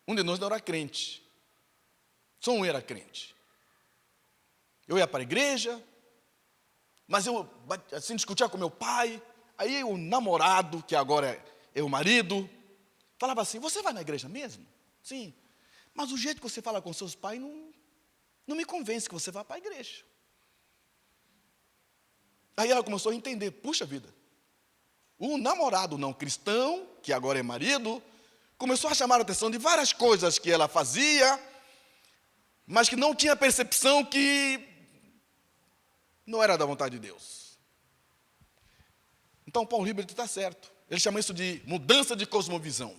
um de nós não era crente, só um era crente. Eu ia para a igreja, mas eu assim, discutia com meu pai, aí o namorado, que agora é o marido, falava assim, você vai na igreja mesmo? Sim. Mas o jeito que você fala com seus pais não me convence que você vá para a igreja. Aí ela começou a entender, puxa vida, o namorado não cristão, que agora é marido, começou a chamar a atenção de várias coisas que ela fazia, mas que não tinha percepção que não era da vontade de Deus. Então, Paul Hibbert está certo. Ele chama isso de mudança de cosmovisão.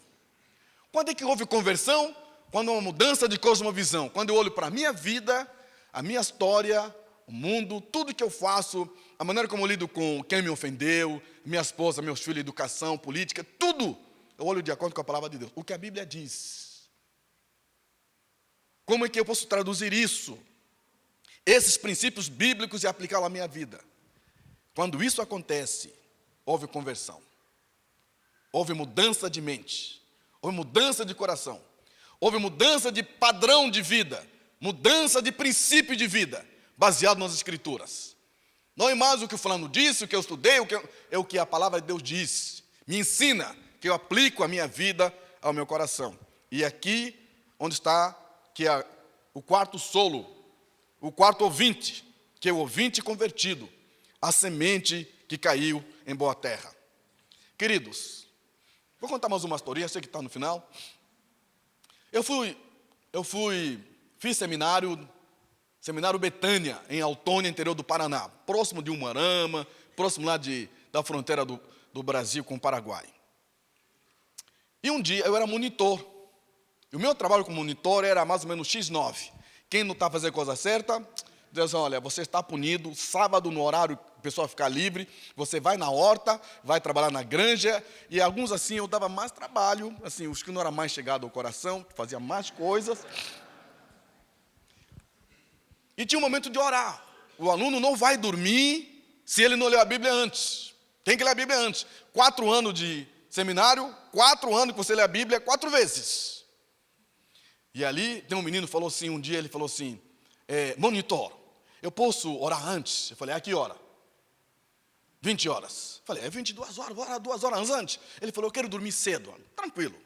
Quando é que houve conversão? Quando uma mudança de cosmovisão. Quando eu olho para a minha vida, a minha história, o mundo, tudo que eu faço, a maneira como eu lido com quem me ofendeu, minha esposa, meus filhos, educação, política, tudo, eu olho de acordo com a palavra de Deus. O que a Bíblia diz. Como é que eu posso traduzir isso? Esses princípios bíblicos e aplicá-los à minha vida. Quando isso acontece, houve conversão. Houve mudança de mente. Houve mudança de coração. Houve mudança de padrão de vida. Mudança de princípio de vida, baseado nas Escrituras. Não é mais o que o fulano disse, o que eu estudei, é o que a palavra de Deus diz. Me ensina, que eu aplico a minha vida ao meu coração. E aqui, onde está, que é o quarto solo, o quarto ouvinte, que é o ouvinte convertido, a semente que caiu em boa terra. Queridos, vou contar mais uma historinha, sei que está no final. Fiz seminário Betânia, em Autônia, interior do Paraná, próximo de Umuarama, próximo lá da fronteira do Brasil com o Paraguai. E um dia eu era monitor. E o meu trabalho como monitor era mais ou menos X9. Quem não está fazendo a coisa certa, diz assim, olha, você está punido, sábado no horário o pessoal ficar livre, você vai na horta, vai trabalhar na granja, e alguns assim eu dava mais trabalho, assim, os que não eram mais chegados ao coração, faziam mais coisas. E tinha um momento de orar. O aluno não vai dormir se ele não leu a Bíblia antes. Tem que ler a Bíblia antes. 4 anos de seminário, 4 anos que você lê a Bíblia 4 vezes. E ali, tem um menino que falou assim, um dia ele falou assim, monitor, eu posso orar antes? Eu falei, a que hora? 20 horas. Eu falei, 22 horas, vou orar 2 horas antes. Ele falou, eu quero dormir cedo, tranquilo.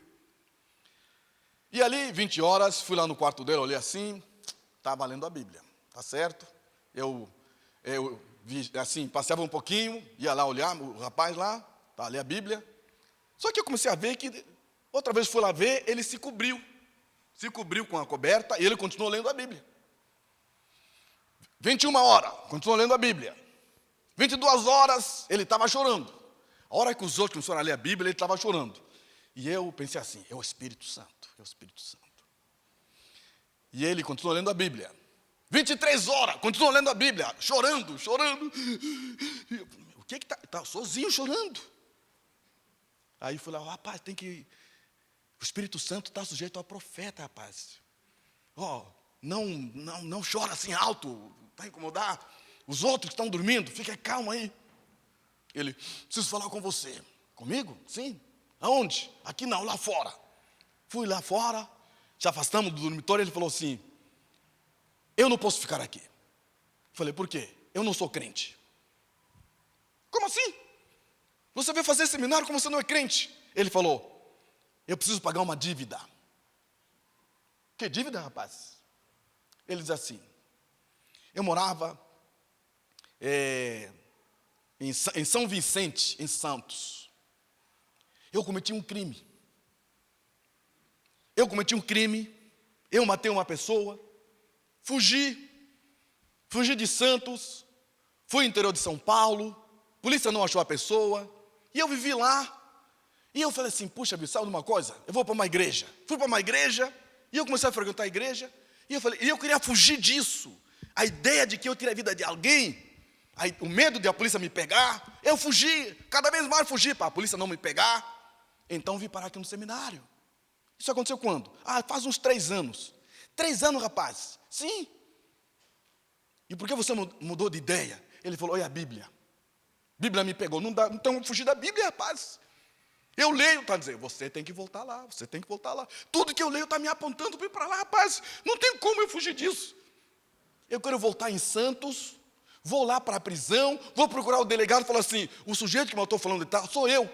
E ali, 20 horas, fui lá no quarto dele, olhei assim, estava lendo a Bíblia, tá certo? Eu vi, assim, passeava um pouquinho, ia lá olhar, o rapaz lá, tá, ler a Bíblia. Só que eu comecei a ver que, outra vez fui lá ver, ele se cobriu com a coberta e ele continuou lendo a Bíblia. 21 horas, continuou lendo a Bíblia. 22 horas, ele estava chorando. A hora que os outros começaram a ler a Bíblia, ele estava chorando. E eu pensei assim, é o Espírito Santo, é o Espírito Santo. E ele continuou lendo a Bíblia. 23 horas, continuou lendo a Bíblia, chorando. O que que tá sozinho chorando? Aí fui lá, rapaz, o Espírito Santo está sujeito ao profeta, rapaz. não chora assim alto, vai incomodar os outros que estão dormindo, fica calmo aí. Ele, preciso falar com você. Comigo? Sim. Aonde? Aqui não, lá fora. Fui lá fora, se afastamos do dormitório, ele falou assim, eu não posso ficar aqui. Falei, por quê? Eu não sou crente. Como assim? Você veio fazer seminário como você não é crente? Ele falou, eu preciso pagar uma dívida. Que dívida, rapaz? Ele diz assim, eu morava em São Vicente, em Santos. Eu cometi um crime. Eu matei uma pessoa, fugi de Santos, fui ao interior de São Paulo, a polícia não achou a pessoa, e eu vivi lá. E eu falei assim, puxa, sabe de uma coisa? Eu vou para uma igreja. Fui para uma igreja, e eu comecei a frequentar a igreja, e eu queria fugir disso. A ideia de que eu teria a vida de alguém, o medo de a polícia me pegar, eu fugi, cada vez mais fugi para a polícia não me pegar. Então vim parar aqui no seminário. Isso aconteceu quando? Faz uns 3 anos. 3 anos, rapaz. Sim. E por que você mudou de ideia? Ele falou, olha a Bíblia. A Bíblia me pegou, não dá, então fugir da Bíblia, rapaz. Eu leio, está dizendo, você tem que voltar lá, você tem que voltar lá. Tudo que eu leio está me apontando para ir para lá, rapaz. Não tem como eu fugir disso. Eu quero voltar em Santos, vou lá para a prisão, vou procurar o delegado e falar assim, o sujeito que eu estou falando de tal, sou eu.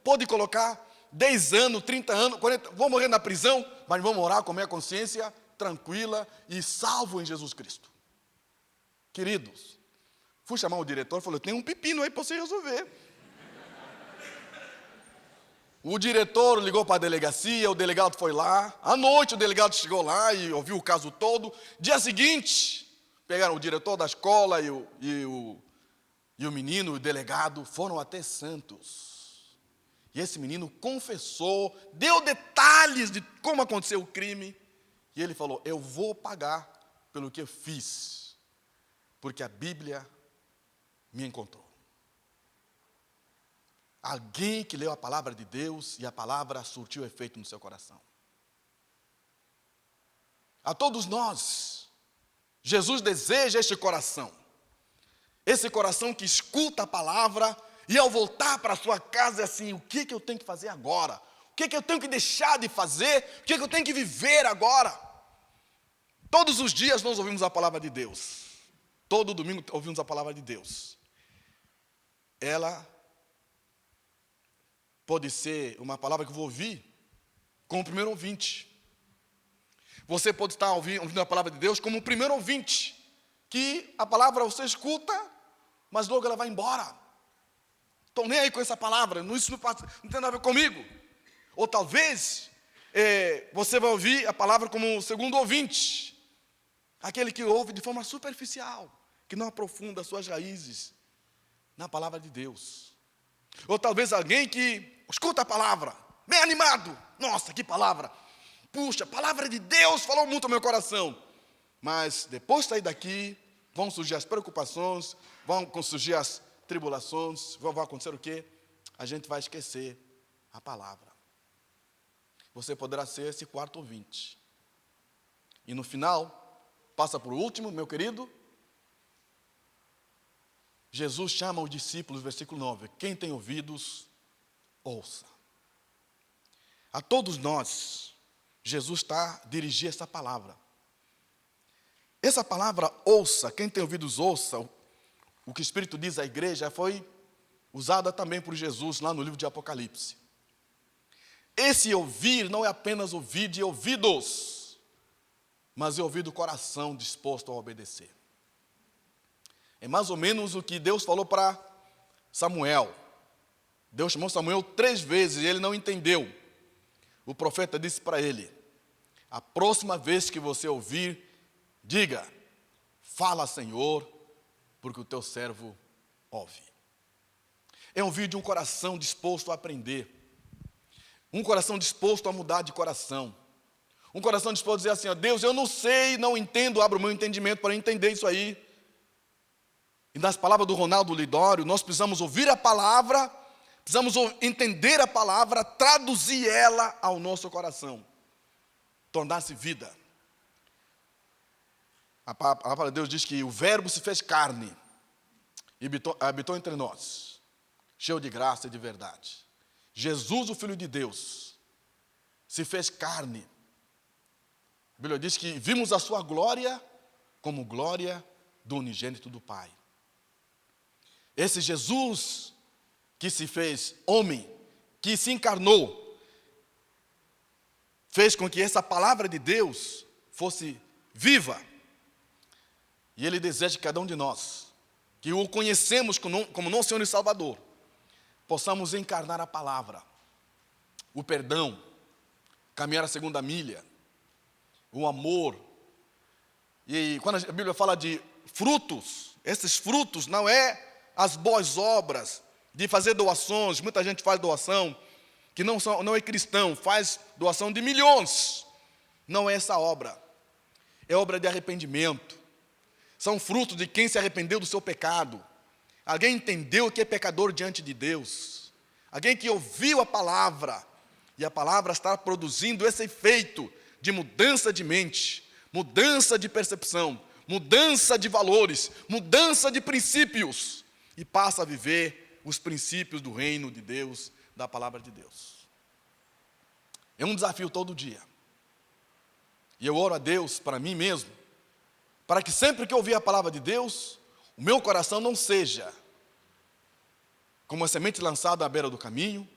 Pode colocar 10 anos, 30 anos, 40, vou morrer na prisão, mas vou morar com a minha consciência tranquila e salvo em Jesus Cristo. Queridos, fui chamar o diretor e falei, tem um pepino aí para você resolver. O diretor ligou para a delegacia, o delegado foi lá. À noite o delegado chegou lá e ouviu o caso todo. Dia seguinte, pegaram o diretor da escola e o menino, o delegado, foram até Santos. E esse menino confessou, deu detalhes de como aconteceu o crime. E ele falou, eu vou pagar pelo que eu fiz, porque a Bíblia me encontrou. Alguém que leu a palavra de Deus e a palavra surtiu efeito no seu coração. A todos nós, Jesus deseja este coração. Esse coração que escuta a palavra e ao voltar para a sua casa é assim, o que eu tenho que fazer agora? O que eu tenho que deixar de fazer? O que eu tenho que viver agora? Todos os dias nós ouvimos a palavra de Deus. Todo domingo ouvimos a palavra de Deus. Ela pode ser uma palavra que eu vou ouvir como o primeiro ouvinte. Você pode estar ouvindo a palavra de Deus como o primeiro ouvinte, que a palavra você escuta, mas logo ela vai embora. Estou nem aí com essa palavra, isso não tem nada a ver comigo. Ou talvez você vai ouvir a palavra como o segundo ouvinte, aquele que ouve de forma superficial, que não aprofunda as suas raízes na palavra de Deus. Ou talvez alguém que escuta a palavra, bem animado, nossa, que palavra, puxa, a palavra de Deus falou muito ao meu coração. Mas depois de sair daqui, vão surgir as preocupações, vão surgir as tribulações, vai acontecer o quê? A gente vai esquecer a palavra. Você poderá ser esse quarto ouvinte. E no final, passa por último, meu querido, Jesus chama os discípulos, versículo 9, quem tem ouvidos, ouça. A todos nós, Jesus está a dirigir essa palavra. Essa palavra ouça, quem tem ouvidos ouça, o que o Espírito diz à igreja foi usada também por Jesus lá no livro de Apocalipse. Esse ouvir não é apenas ouvir de ouvidos, mas é ouvir do coração disposto a obedecer. É mais ou menos o que Deus falou para Samuel. Deus chamou Samuel 3 vezes e ele não entendeu. O profeta disse para ele, a próxima vez que você ouvir, diga, fala Senhor, porque o teu servo ouve. É ouvir de um coração disposto a aprender. Um coração disposto a mudar de coração. Um coração disposto a dizer assim, ó, Deus, eu não sei, não entendo, abra o meu entendimento para entender isso aí. E nas palavras do Ronaldo Lidório, nós precisamos ouvir a palavra, precisamos entender a palavra, traduzir ela ao nosso coração. Tornar-se vida. A palavra de Deus diz que o Verbo se fez carne e habitou entre nós, cheio de graça e de verdade. Jesus, o Filho de Deus, se fez carne. A Bíblia diz que vimos a sua glória como glória do unigênito do Pai. Esse Jesus que se fez homem, que se encarnou, fez com que essa palavra de Deus fosse viva. E Ele deseja que cada um de nós, que o conhecemos como nosso Senhor e Salvador, possamos encarnar a palavra, o perdão, caminhar a segunda milha, o amor. E quando a Bíblia fala de frutos, esses frutos não é as boas obras, de fazer doações. Muita gente faz doação, que não é cristão, faz doação de milhões. Não é essa obra, é obra de arrependimento. São frutos de quem se arrependeu do seu pecado. Alguém entendeu que é pecador diante de Deus. Alguém que ouviu a palavra, e a palavra está produzindo esse efeito de mudança de mente, mudança de percepção, mudança de valores, mudança de princípios, e passa a viver os princípios do reino de Deus, da palavra de Deus. É um desafio todo dia. E eu oro a Deus para mim mesmo, para que sempre que eu ouvir a palavra de Deus, o meu coração não seja como a semente lançada à beira do caminho,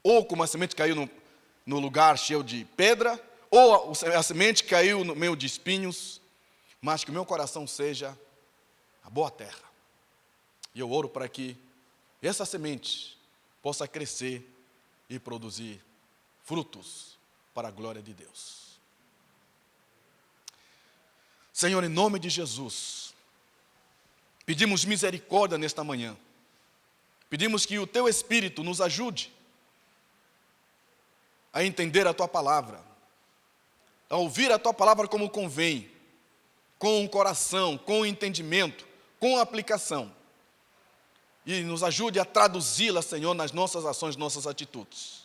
ou como a semente caiu no lugar cheio de pedra, ou a semente caiu no meio de espinhos, mas que o meu coração seja a boa terra. E eu oro para que essa semente possa crescer e produzir frutos para a glória de Deus. Senhor, em nome de Jesus, pedimos misericórdia nesta manhã. Pedimos que o Teu Espírito nos ajude a entender a Tua palavra, a ouvir a Tua palavra como convém, com o coração, com o entendimento, com a aplicação. E nos ajude a traduzi-la, Senhor, nas nossas ações, nossas atitudes.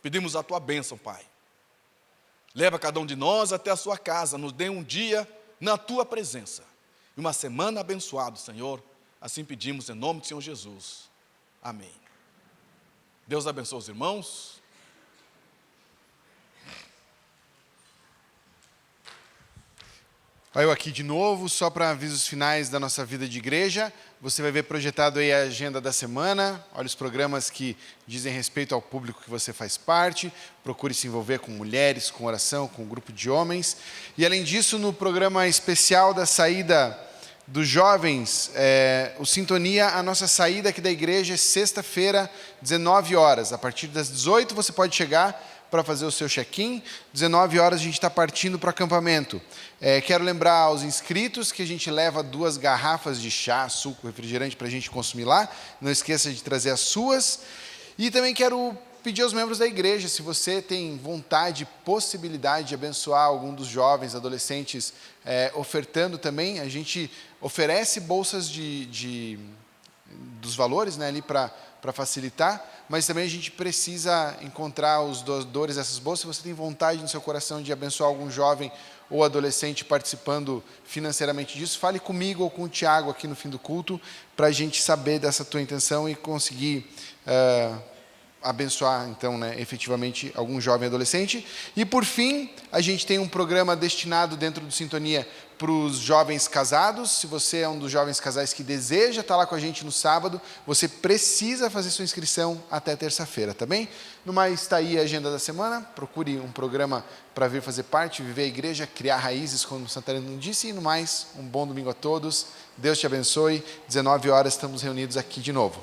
Pedimos a Tua bênção, Pai. Leva cada um de nós até a sua casa, nos dê um dia na Tua presença. E uma semana abençoada, Senhor. Assim pedimos em nome do Senhor Jesus. Amém. Deus abençoe os irmãos. Eu aqui de novo, só para avisos finais da nossa vida de igreja. Você vai ver projetado aí a agenda da semana. Olha os programas que dizem respeito ao público que você faz parte. Procure se envolver com mulheres, com oração, com um grupo de homens. E além disso, no programa especial da saída dos jovens, o Sintonia, a nossa saída aqui da igreja é sexta-feira, 19 horas. A partir das 18 você pode chegar para fazer o seu check-in. 19 horas a gente está partindo para o acampamento. Quero lembrar aos inscritos que a gente leva 2 garrafas de chá, suco, refrigerante para a gente consumir lá. Não esqueça de trazer as suas. E também quero pedir aos membros da igreja, se você tem vontade, possibilidade de abençoar algum dos jovens, adolescentes, ofertando também, a gente oferece bolsas dos valores, né, ali para facilitar, mas também a gente precisa encontrar os doadores dessas bolsas. Se você tem vontade no seu coração de abençoar algum jovem ou adolescente participando financeiramente disso, fale comigo ou com o Tiago aqui no fim do culto, para a gente saber dessa tua intenção e conseguir abençoar, então, né, efetivamente, algum jovem adolescente. E, por fim, a gente tem um programa destinado dentro do Sintonia para os jovens casados. Se você é um dos jovens casais que deseja estar lá com a gente no sábado, você precisa fazer sua inscrição até terça-feira, tá bem? No mais, está aí a agenda da semana. Procure um programa para vir fazer parte, viver a igreja, criar raízes, como o Santareno disse. E, no mais, um bom domingo a todos. Deus te abençoe. 19 horas estamos reunidos aqui de novo.